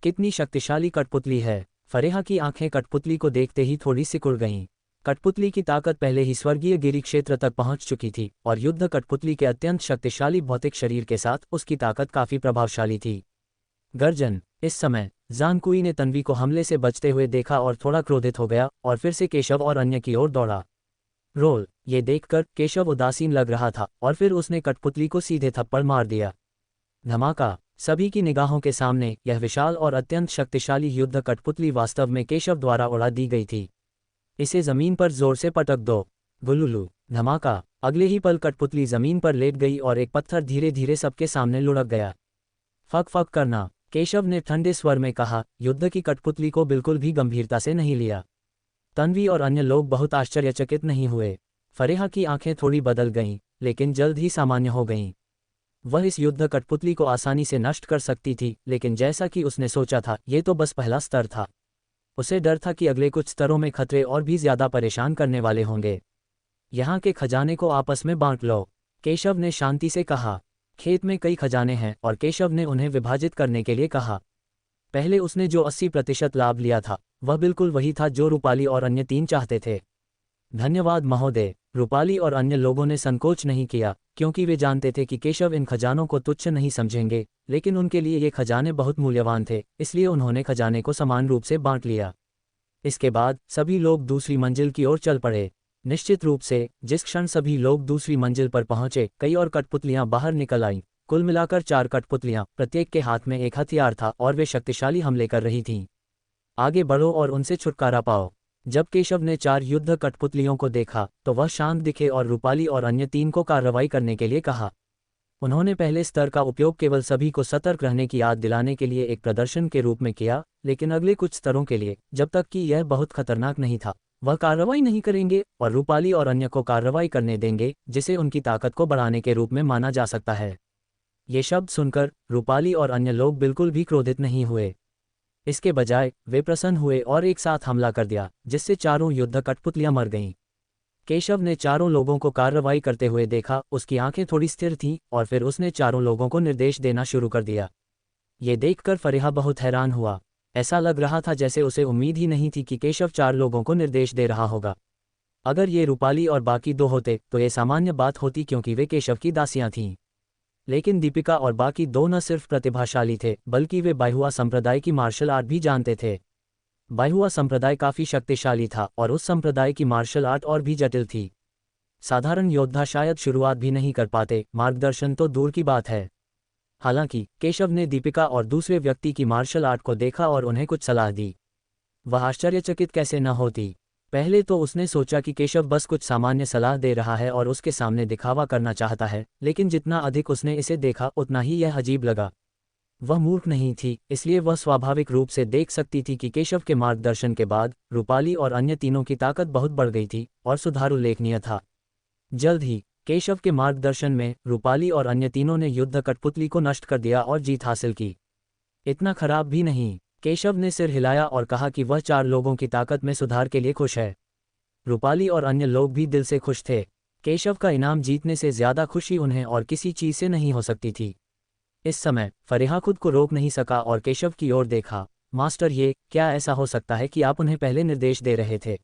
कितनी शक्तिशाली कठपुतली है! फरेहा की आंखें कठपुतली को देखते ही थोड़ी सिकुड़ गईं। कठपुतली की ताकत पहले ही स्वर्गीय गिरी क्षेत्र तक पहुंच चुकी थी, और युद्ध कठपुतली के अत्यंत शक्तिशाली भौतिक शरीर के साथ उसकी ताकत काफी प्रभावशाली थी। गर्जन! इस समय जानकुई ने तन्वी को हमले से बचते हुए देखा और थोड़ा क्रोधित हो गया और फिर से केशव और अन्य की ओर दौड़ा। रोल! ये देखकर केशव उदासीन लग रहा था और फिर उसने कठपुतली को सीधे थप्पड़ मार दिया। धमाका! सभी की निगाहों के सामने यह विशाल और अत्यंत शक्तिशाली युद्ध कठपुतली वास्तव में केशव द्वारा उड़ा दी गई थी। इसे जमीन पर जोर से पटक दो। गुलुलू! धमाका! अगले ही पल कठपुतली जमीन पर लेट गई और एक पत्थर धीरे धीरे सबके सामने लुढ़क गया। फक फक करना! केशव ने ठंडे स्वर में कहा, युद्ध की कठपुतली को बिल्कुल भी गंभीरता से नहीं लिया। तन्वी और अन्य लोग बहुत आश्चर्यचकित नहीं हुए। फरेहा की आंखें थोड़ी बदल गईं, लेकिन जल्द ही सामान्य हो गईं। वह इस युद्ध कठपुतली को आसानी से नष्ट कर सकती थी, लेकिन जैसा कि उसने सोचा था, ये तो बस पहला स्तर था। उसे डर था कि अगले कुछ स्तरों में खतरे और भी ज्यादा परेशान करने वाले होंगे। यहाँ के खजाने को आपस में बांट लो, केशव ने शांति से कहा। खेत में कई खजाने हैं और केशव ने उन्हें विभाजित करने के लिए कहा। पहले उसने जो 80% लाभ लिया था, वह बिल्कुल वही था जो रूपाली और अन्य 3 चाहते थे। धन्यवाद महोदय! रूपाली और अन्य लोगों ने संकोच नहीं किया, क्योंकि वे जानते थे कि केशव इन खजानों को तुच्छ नहीं समझेंगे, लेकिन उनके लिए ये खजाने बहुत मूल्यवान थे, इसलिए उन्होंने खजाने को समान रूप से बांट लिया। इसके बाद सभी लोग दूसरी मंजिल की ओर चल पड़े। निश्चित रूप से जिस क्षण सभी लोग दूसरी मंजिल पर पहुंचे, कई और कठपुतलियां बाहर निकल आईं। कुल मिलाकर 4 कठपुतलियां, प्रत्येक के हाथ में एक हथियार था और वे शक्तिशाली हमले कर रही थीं। आगे बढ़ो और उनसे छुटकारा पाओ। जब केशव ने 4 युद्ध कठपुतलियों को देखा, तो वह शांत दिखे और रूपाली और अन्य 3 को कार्रवाई करने के लिए कहा। उन्होंने पहले स्तर का उपयोग केवल सभी को सतर्क रहने की याद दिलाने के लिए एक प्रदर्शन के रूप में किया, लेकिन अगले कुछ स्तरों के लिए, जब तक कि यह बहुत खतरनाक नहीं था, वह कार्रवाई नहीं करेंगे और रूपाली और अन्य को कार्रवाई करने देंगे, जिसे उनकी ताकत को बढ़ाने के रूप में माना जा सकता है। ये शब्द सुनकर रूपाली और अन्य लोग बिल्कुल भी क्रोधित नहीं हुए। इसके बजाय वे प्रसन्न हुए और एक साथ हमला कर दिया, जिससे चारों युद्ध कठपुतलियां मर गईं। केशव ने चारों लोगों को कार्रवाई करते हुए देखा, उसकी आंखें थोड़ी स्थिर थीं और फिर उसने चारों लोगों को निर्देश देना शुरू कर दिया। ये देखकर फरेहा बहुत हैरान हुआ। ऐसा लग रहा था जैसे उसे उम्मीद ही नहीं थी कि केशव 4 लोगों को निर्देश दे रहा होगा। अगर ये रूपाली और बाकी 2 होते तो ये सामान्य बात होती, क्योंकि वे केशव की दासियां थीं। लेकिन दीपिका और बाकी 2 न सिर्फ प्रतिभाशाली थे, बल्कि वे बाइहुआ संप्रदाय की मार्शल आर्ट भी जानते थे। बाइहुआ संप्रदाय काफी शक्तिशाली था और उस संप्रदाय की मार्शल आर्ट और भी जटिल थी। साधारण योद्धा शायद शुरुआत भी नहीं कर पाते, मार्गदर्शन तो दूर की बात है। हालांकि केशव ने दीपिका और दूसरे व्यक्ति की मार्शल आर्ट को देखा और उन्हें कुछ सलाह दी। वह आश्चर्यचकित कैसे न होती। पहले तो उसने सोचा कि केशव बस कुछ सामान्य सलाह दे रहा है और उसके सामने दिखावा करना चाहता है, लेकिन जितना अधिक उसने इसे देखा उतना ही यह अजीब लगा। वह मूर्ख नहीं थी, इसलिए वह स्वाभाविक रूप से देख सकती थी कि केशव के मार्गदर्शन के बाद रूपाली और अन्य तीनों की ताकत बहुत बढ़ गई थी और सुधार उल्लेखनीय था। जल्द ही केशव के मार्गदर्शन में रूपाली और अन्य तीनों ने युद्ध कठपुतली को नष्ट कर दिया और जीत हासिल की। इतना खराब भी नहीं, केशव ने सिर हिलाया और कहा कि वह 4 लोगों की ताकत में सुधार के लिए खुश है। रूपाली और अन्य लोग भी दिल से खुश थे। केशव का इनाम जीतने से ज्यादा खुशी उन्हें और किसी चीज से नहीं हो सकती थी। इस समय फरेहा खुद को रोक नहीं सका और केशव की ओर देखा। मास्टर, ये क्या ऐसा हो सकता है कि आप उन्हें पहले निर्देश दे रहे थे?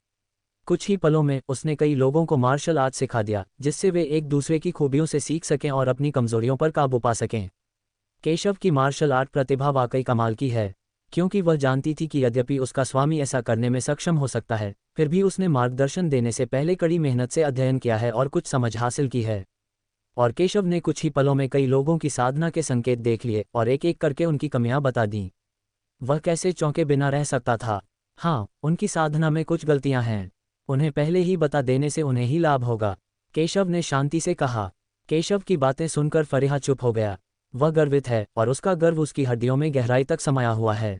कुछ ही पलों में उसने कई लोगों को मार्शल आर्ट सिखा दिया, जिससे वे एक दूसरे की खूबियों से सीख सकें और अपनी कमजोरियों पर काबू पा सकें। केशव की मार्शल आर्ट प्रतिभा वाकई कमाल की है, क्योंकि वह जानती थी कि यद्यपि उसका स्वामी ऐसा करने में सक्षम हो सकता है, फिर भी उसने मार्गदर्शन देने से पहले कड़ी मेहनत से अध्ययन किया है और कुछ समझ हासिल की है। और केशव ने कुछ ही पलों में कई लोगों की साधना के संकेत देख लिए और एक एक करके उनकी कमियां बता दीं। वह कैसे चौंके बिना रह सकता था। हाँ, उनकी साधना में कुछ गलतियां हैं, उन्हें पहले ही बता देने से उन्हें ही लाभ होगा, केशव ने शांति से कहा। केशव की बातें सुनकर फरीहा चुप हो गया। वह गर्वित है और उसका गर्व उसकी हड्डियों में गहराई तक समाया हुआ है।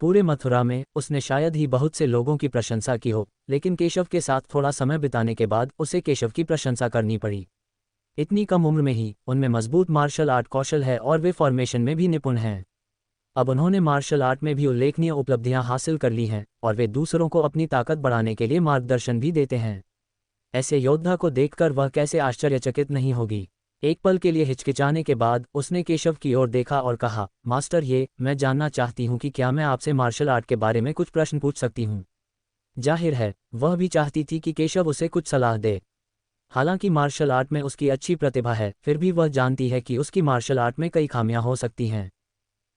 पूरे मथुरा में उसने शायद ही बहुत से लोगों की प्रशंसा की हो, लेकिन केशव के साथ थोड़ा समय बिताने के बाद उसे केशव की प्रशंसा करनी पड़ी। इतनी कम उम्र में ही उनमें मजबूत मार्शल आर्ट कौशल है और वे फॉर्मेशन में भी निपुण हैं। अब उन्होंने मार्शल आर्ट में भी उल्लेखनीय उपलब्धियां हासिल कर ली हैं और वे दूसरों को अपनी ताकत बढ़ाने के लिए मार्गदर्शन भी देते हैं। ऐसे योद्धा को देखकर वह कैसे आश्चर्यचकित नहीं होगी। एक पल के लिए हिचकिचाने के बाद उसने केशव की ओर देखा और कहा, मास्टर, मैं जानना चाहती हूँ कि क्या मैं आपसे मार्शल आर्ट के बारे में कुछ प्रश्न पूछ सकती हूँ। जाहिर है वह भी चाहती थी कि केशव उसे कुछ सलाह दे। हालांकि मार्शल आर्ट में उसकी अच्छी प्रतिभा है, फिर भी वह जानती है कि उसकी मार्शल आर्ट में कई खामियां हो सकती हैं।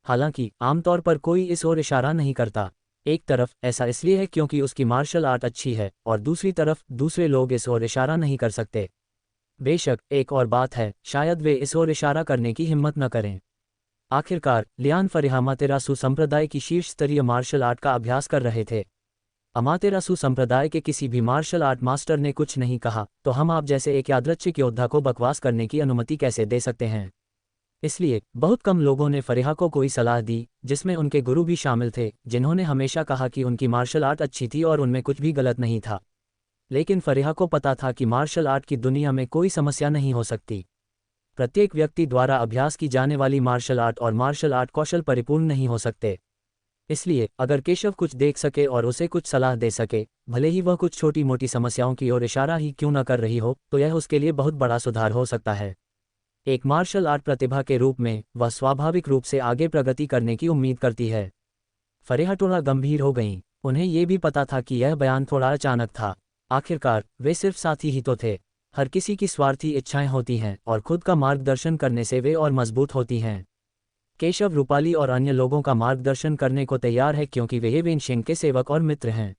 हालांकि आमतौर पर कोई इस ओर इशारा नहीं करता। एक तरफ ऐसा इसलिए है क्योंकि उसकी मार्शल आर्ट अच्छी है और दूसरी तरफ दूसरे लोग इस ओर इशारा नहीं कर सकते। बेशक एक और बात है, शायद वे इस ओर इशारा करने की हिम्मत न करें। आखिरकार लियान फरीहा अमातेरासु संप्रदाय की शीर्ष स्तरीय मार्शल आर्ट का अभ्यास कर रहे थे। अमातेरासु संप्रदाय के किसी भी मार्शल आर्ट मास्टर ने कुछ नहीं कहा तो हम आप जैसे एक यादृच्छिक योद्धा को बकवास करने की अनुमति कैसे दे सकते हैं। इसलिए बहुत कम लोगों ने फरीहा को कोई सलाह दी, जिसमें उनके गुरु भी शामिल थे, जिन्होंने हमेशा कहा कि उनकी मार्शल आर्ट अच्छी थी और उनमें कुछ भी गलत नहीं था। लेकिन फरीहा को पता था कि मार्शल आर्ट की दुनिया में कोई समस्या नहीं हो सकती। प्रत्येक व्यक्ति द्वारा अभ्यास की जाने वाली मार्शल आर्ट और मार्शल आर्ट कौशल परिपूर्ण नहीं हो सकते। इसलिए अगर केशव कुछ देख सके और उसे कुछ सलाह दे सके, भले ही वह कुछ छोटी मोटी समस्याओं की ओर इशारा ही क्यों न कर रही हो, तो यह उसके लिए बहुत बड़ा सुधार हो सकता है। एक मार्शल आर्ट प्रतिभा के रूप में वह स्वाभाविक रूप से आगे प्रगति करने की उम्मीद करती है। फरीहा थोड़ा गंभीर हो गईं। उन्हें ये भी पता था कि यह बयान थोड़ा अचानक था। आखिरकार वे सिर्फ साथी ही तो थे। हर किसी की स्वार्थी इच्छाएं होती हैं और खुद का मार्गदर्शन करने से वे और मजबूत होती हैं। केशव रूपाली और अन्य लोगों का मार्गदर्शन करने को तैयार है क्योंकि वे वेनशेंग के सेवक और मित्र हैं।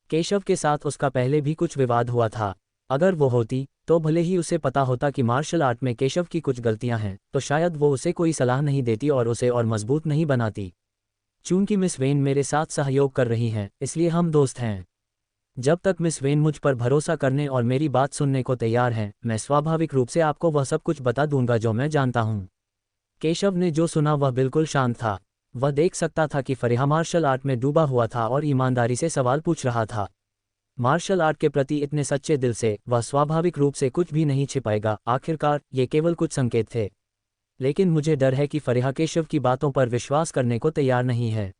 केशव के साथ उसका पहले भी कुछ विवाद हुआ था। अगर वो होती तो भले ही उसे पता होता कि मार्शल आर्ट में केशव की कुछ गलतियां हैं, तो शायद वो उसे कोई सलाह नहीं देती और उसे और मजबूत नहीं बनाती। चूंकि मिस वेन मेरे साथ सहयोग कर रही हैं, इसलिए हम दोस्त हैं। जब तक मिस वेन मुझ पर भरोसा करने और मेरी बात सुनने को तैयार हैं, मैं स्वाभाविक रूप से आपको वह सब कुछ बता दूंगा जो मैं जानता हूँ। केशव ने जो सुना वह बिल्कुल शांत था। वह देख सकता था कि फरीहा मार्शल आर्ट में डूबा हुआ था और ईमानदारी से सवाल पूछ रहा था। मार्शल आर्ट के प्रति इतने सच्चे दिल से वह स्वाभाविक रूप से कुछ भी नहीं छिपाएगा। आखिरकार ये केवल कुछ संकेत थे, लेकिन मुझे डर है कि फरीहा केशव की बातों पर विश्वास करने को तैयार नहीं है।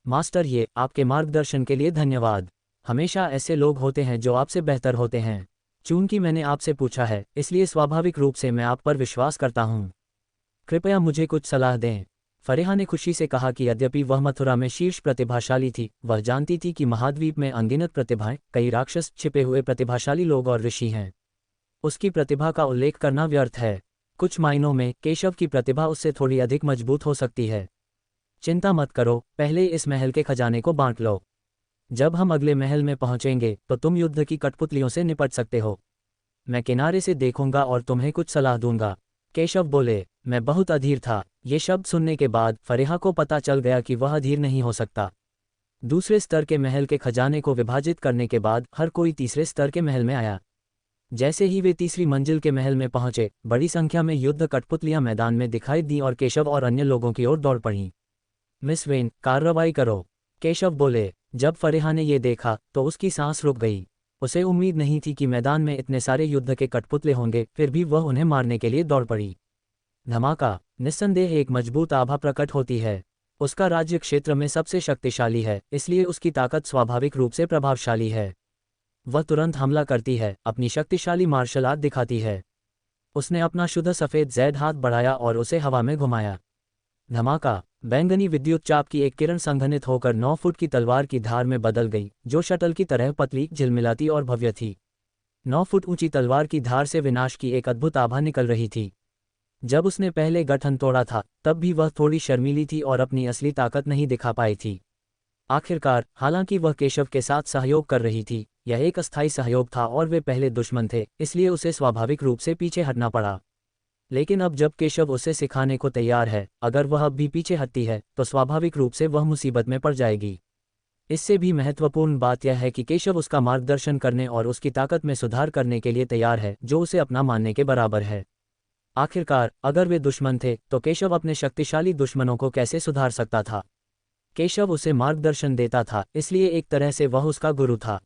मास्टर, आपके मार्गदर्शन के लिए धन्यवाद। हमेशा ऐसे लोग होते हैं जो आपसे बेहतर होते हैं। चूंकि मैंने आपसे पूछा है, इसलिए स्वाभाविक रूप से मैं आप पर विश्वास करता हूँ। कृपया मुझे कुछ सलाह दें। फरीहा ने खुशी से कहा कि यद्यपि वह मथुरा में शीर्ष प्रतिभाशाली थी, वह जानती थी कि महाद्वीप में अनगिनत प्रतिभाएं, कई राक्षस, छिपे हुए प्रतिभाशाली लोग और ऋषि हैं। उसकी प्रतिभा का उल्लेख करना व्यर्थ है। कुछ मायनों में केशव की प्रतिभा उससे थोड़ी अधिक मजबूत हो सकती है। चिंता मत करो, पहले इस महल के खजाने को बांट लो। जब हम अगले महल में पहुंचेंगे तो तुम युद्ध की कठपुतलियों से निपट सकते हो। मैं किनारे से देखूंगा और तुम्हें कुछ सलाह दूंगा। केशव बोले। मैं बहुत अधीर था। ये शब्द सुनने के बाद फरीहा को पता चल गया कि वह अधीर नहीं हो सकता। दूसरे स्तर के महल के खजाने को विभाजित करने के बाद हर कोई तीसरे स्तर के महल में आया। जैसे ही वे तीसरी मंजिल के महल में पहुंचे, बड़ी संख्या में युद्ध कठपुतलियां मैदान में दिखाई दी और केशव और अन्य लोगों की ओर दौड़ पड़ीं। मिस वेन, कार्रवाई करो, केशव बोले। जब फरीहा ने ये देखा तो उसकी सांस रुक गई। उसे उम्मीद नहीं थी कि मैदान में इतने सारे युद्ध के कठपुतले होंगे, फिर भी वह उन्हें मारने के लिए दौड़ पड़ी। धमाका। निस्संदेह एक मजबूत आभा प्रकट होती है। उसका राज्य क्षेत्र में सबसे शक्तिशाली है, इसलिए उसकी ताकत स्वाभाविक रूप से प्रभावशाली है। वह तुरंत हमला करती है, अपनी शक्तिशाली मार्शल आर्ट दिखाती है। उसने अपना शुद्ध सफ़ेद जैद हाथ बढ़ाया और उसे हवा में घुमाया। धमाका। बैंगनी विद्युत चाप की एक किरण संघनित होकर 9 फुट की तलवार की धार में बदल गई, जो शटल की तरह पतली, झिलमिलाती और भव्य थी। 9 फुट ऊंची तलवार की धार से विनाश की एक अद्भुत आभा निकल रही थी। जब उसने पहले गठन तोड़ा था, तब भी वह थोड़ी शर्मीली थी और अपनी असली ताकत नहीं दिखा पाई थी। आखिरकार, हालांकि वह केशव के साथ सहयोग कर रही थी, यह एक अस्थायी सहयोग था और वे पहले दुश्मन थे, इसलिए उसे स्वाभाविक रूप से पीछे हटना पड़ा। लेकिन अब जब केशव उसे सिखाने को तैयार है, अगर वह अब भी पीछे हटती है तो स्वाभाविक रूप से वह मुसीबत में पड़ जाएगी। इससे भी महत्वपूर्ण बात यह है कि केशव उसका मार्गदर्शन करने और उसकी ताकत में सुधार करने के लिए तैयार है, जो उसे अपना मानने के बराबर है। आखिरकार, अगर वे दुश्मन थे तो केशव अपने शक्तिशाली दुश्मनों को कैसे सुधार सकता था? केशव उसे मार्गदर्शन देता था, इसलिए एक तरह से वह उसका गुरु था।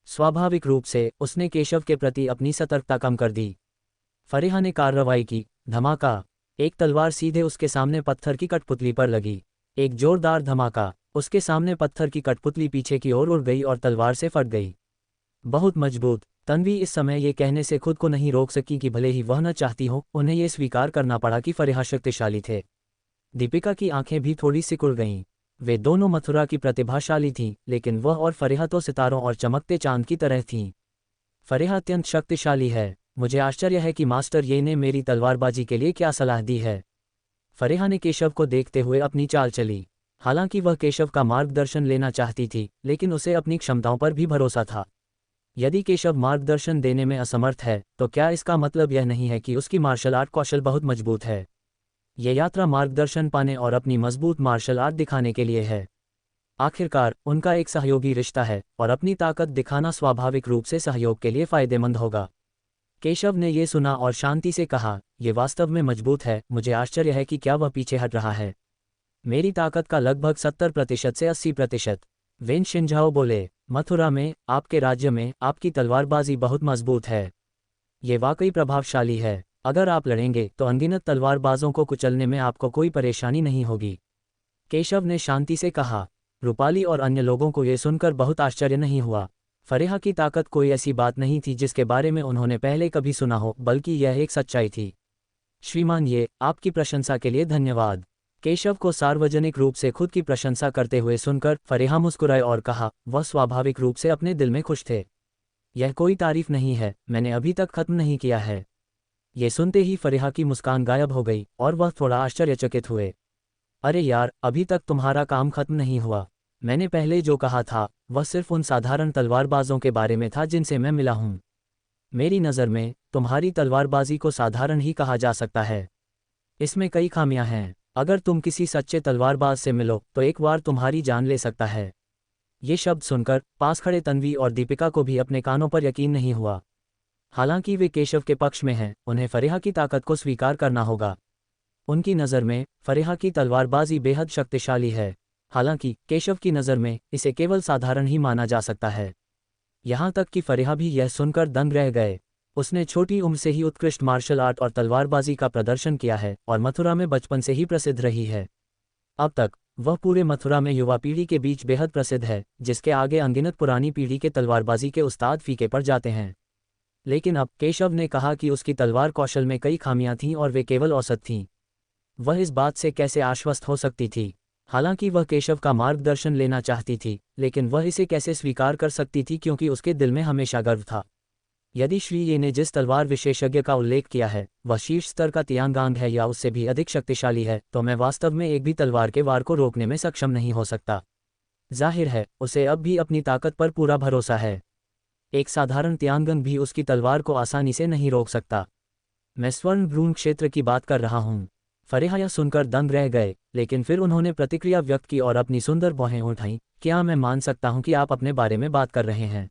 स्वाभाविक रूप से उसने केशव के प्रति अपनी सतर्कता कम कर दी। फरीहा ने कार्रवाई की। धमाका! एक तलवार सीधे उसके सामने पत्थर की कठपुतली पर लगी। एक जोरदार धमाका! उसके सामने पत्थर की कठपुतली पीछे की ओर उड़ गई और तलवार से फट गई। बहुत मजबूत। तन्वी इस समय ये कहने से खुद को नहीं रोक सकी कि भले ही वह न चाहती हो, उन्हें ये स्वीकार करना पड़ा कि फरीहा शक्तिशाली थे। दीपिका की आंखें भी थोड़ी सिकुड़ गईं। वे दोनों मथुरा की प्रतिभाशाली थीं, लेकिन वह और फरीहा तो सितारों और चमकते चांद की तरह थीं। फरीहा अत्यंत शक्तिशाली है। मुझे आश्चर्य है कि मास्टर ये ने मेरी तलवारबाजी के लिए क्या सलाह दी है। फरीहा ने केशव को देखते हुए अपनी चाल चली। हालांकि वह केशव का मार्गदर्शन लेना चाहती थी, लेकिन उसे अपनी क्षमताओं पर भी भरोसा था। यदि केशव मार्गदर्शन देने में असमर्थ है, तो क्या इसका मतलब यह नहीं है कि उसकी मार्शल आर्ट कौशल बहुत मजबूत है? यह यात्रा मार्गदर्शन पाने और अपनी मजबूत मार्शल आर्ट दिखाने के लिए है। आखिरकार, उनका एक सहयोगी रिश्ता है और अपनी ताकत दिखाना स्वाभाविक रूप से सहयोग के लिए फायदेमंद होगा। केशव ने यह सुना और शांति से कहा, यह वास्तव में मजबूत है। मुझे आश्चर्य है कि क्या वह पीछे हट रहा है। मेरी ताकत का लगभग 70% से 80%। वेन शिंझाओ बोले, मथुरा में, आपके राज्य में, आपकी तलवारबाजी बहुत मजबूत है। ये वाकई प्रभावशाली है। अगर आप लड़ेंगे तो अनगिनत तलवारबाजों को कुचलने में आपको कोई परेशानी नहीं होगी। केशव ने शांति से कहा। रूपाली और अन्य लोगों को यह सुनकर बहुत आश्चर्य नहीं हुआ। फरीहा की ताकत कोई ऐसी बात नहीं थी जिसके बारे में उन्होंने पहले कभी सुना हो, बल्कि यह एक सच्चाई थी। श्रीमान, ये आपकी प्रशंसा के लिए धन्यवाद। केशव को सार्वजनिक रूप से खुद की प्रशंसा करते हुए सुनकर फरीहा मुस्कुराए और कहा, वह स्वाभाविक रूप से अपने दिल में खुश थे। यह कोई तारीफ नहीं है, मैंने अभी तक खत्म नहीं किया है। ये सुनते ही फरीहा की मुस्कान गायब हो गई और वह थोड़ा आश्चर्यचकित हुए। अरे यार, अभी तक तुम्हारा काम खत्म नहीं हुआ। मैंने पहले जो कहा था वह सिर्फ उन साधारण तलवारबाजों के बारे में था जिनसे मैं मिला हूं। मेरी नज़र में तुम्हारी तलवारबाजी को साधारण ही कहा जा सकता है। इसमें कई खामियां हैं। अगर तुम किसी सच्चे तलवारबाज से मिलो तो एक बार तुम्हारी जान ले सकता है। ये शब्द सुनकर पास खड़े तन्वी और दीपिका को भी अपने कानों पर यकीन नहीं हुआ। हालांकि वे केशव के पक्ष में हैं, उन्हें फरीहा की ताकत को स्वीकार करना होगा। उनकी नज़र में फरीहा की तलवारबाजी बेहद शक्तिशाली है। हालांकि केशव की नज़र में इसे केवल साधारण ही माना जा सकता है। यहाँ तक कि फरीहा भी यह सुनकर दंग रह गए। उसने छोटी उम्र से ही उत्कृष्ट मार्शल आर्ट और तलवारबाजी का प्रदर्शन किया है और मथुरा में बचपन से ही प्रसिद्ध रही है। अब तक वह पूरे मथुरा में युवा पीढ़ी के बीच बेहद प्रसिद्ध है, जिसके आगे अनगिनत पुरानी पीढ़ी के तलवारबाजी के उस्ताद फीके पड़ जाते हैं। लेकिन अब केशव ने कहा कि उसकी तलवार कौशल में कई खामियां थीं और वे केवल औसत थीं। वह इस बात से कैसे आश्वस्त हो सकती थी? हालांकि वह केशव का मार्गदर्शन लेना चाहती थी, लेकिन वह इसे कैसे स्वीकार कर सकती थी, क्योंकि उसके दिल में हमेशा गर्व था। यदि श्री ये ने जिस तलवार विशेषज्ञ का उल्लेख किया है वह शीर्ष स्तर का तियांगांग है या उससे भी अधिक शक्तिशाली है, तो मैं वास्तव में एक भी तलवार के वार को रोकने में सक्षम नहीं हो सकता। जाहिर है, उसे अब भी अपनी ताकत पर पूरा भरोसा है। एक साधारण तियांगंग भी उसकी तलवार को आसानी से नहीं रोक सकता। मैं स्वर्ण भ्रूण क्षेत्र की बात कर रहा हूँ। फरीहा यह सुनकर दंग रह गए, लेकिन फिर उन्होंने प्रतिक्रिया व्यक्त की और अपनी सुंदर भौहें उठाईं। क्या मैं मान सकता हूँ कि आप अपने बारे में बात कर रहे हैं?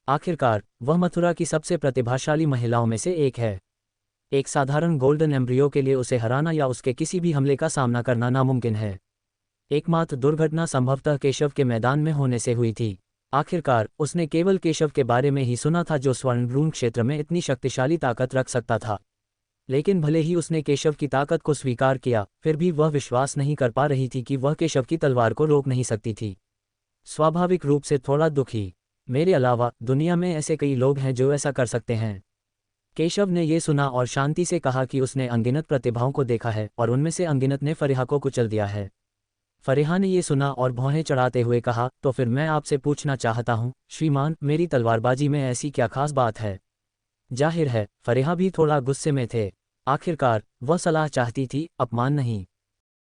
आखिरकार, वह मथुरा की सबसे प्रतिभाशाली महिलाओं में से एक है। एक साधारण गोल्डन एम्ब्रियो के लिए उसे हराना या उसके किसी भी हमले का सामना करना नामुमकिन है। एकमात्र दुर्घटना संभवतः केशव के मैदान में होने से हुई थी। आखिरकार, उसने केवल केशव के बारे में ही सुना था जो स्वर्ण भ्रूण क्षेत्र में इतनी शक्तिशाली ताकत रख सकता था। लेकिन भले ही उसने केशव की ताकत को स्वीकार किया, फिर भी वह विश्वास नहीं कर पा रही थी कि वह केशव की तलवार को रोक नहीं सकती थी। स्वाभाविक रूप से थोड़ा दुखी। मेरे अलावा दुनिया में ऐसे कई लोग हैं जो ऐसा कर सकते हैं। केशव ने यह सुना और शांति से कहा कि उसने अनगिनत प्रतिभाओं को देखा है और उनमें से अनगिनत ने फरीहा को कुचल दिया है। फरेहा ने ये सुना और भौहें चढ़ाते हुए कहा, तो फिर मैं आपसे पूछना चाहता हूँ श्रीमान, मेरी तलवारबाजी में ऐसी क्या खास बात है। जाहिर है फरेहा भी थोड़ा गुस्से में थे। आखिरकार वह सलाह चाहती थी, अपमान नहीं।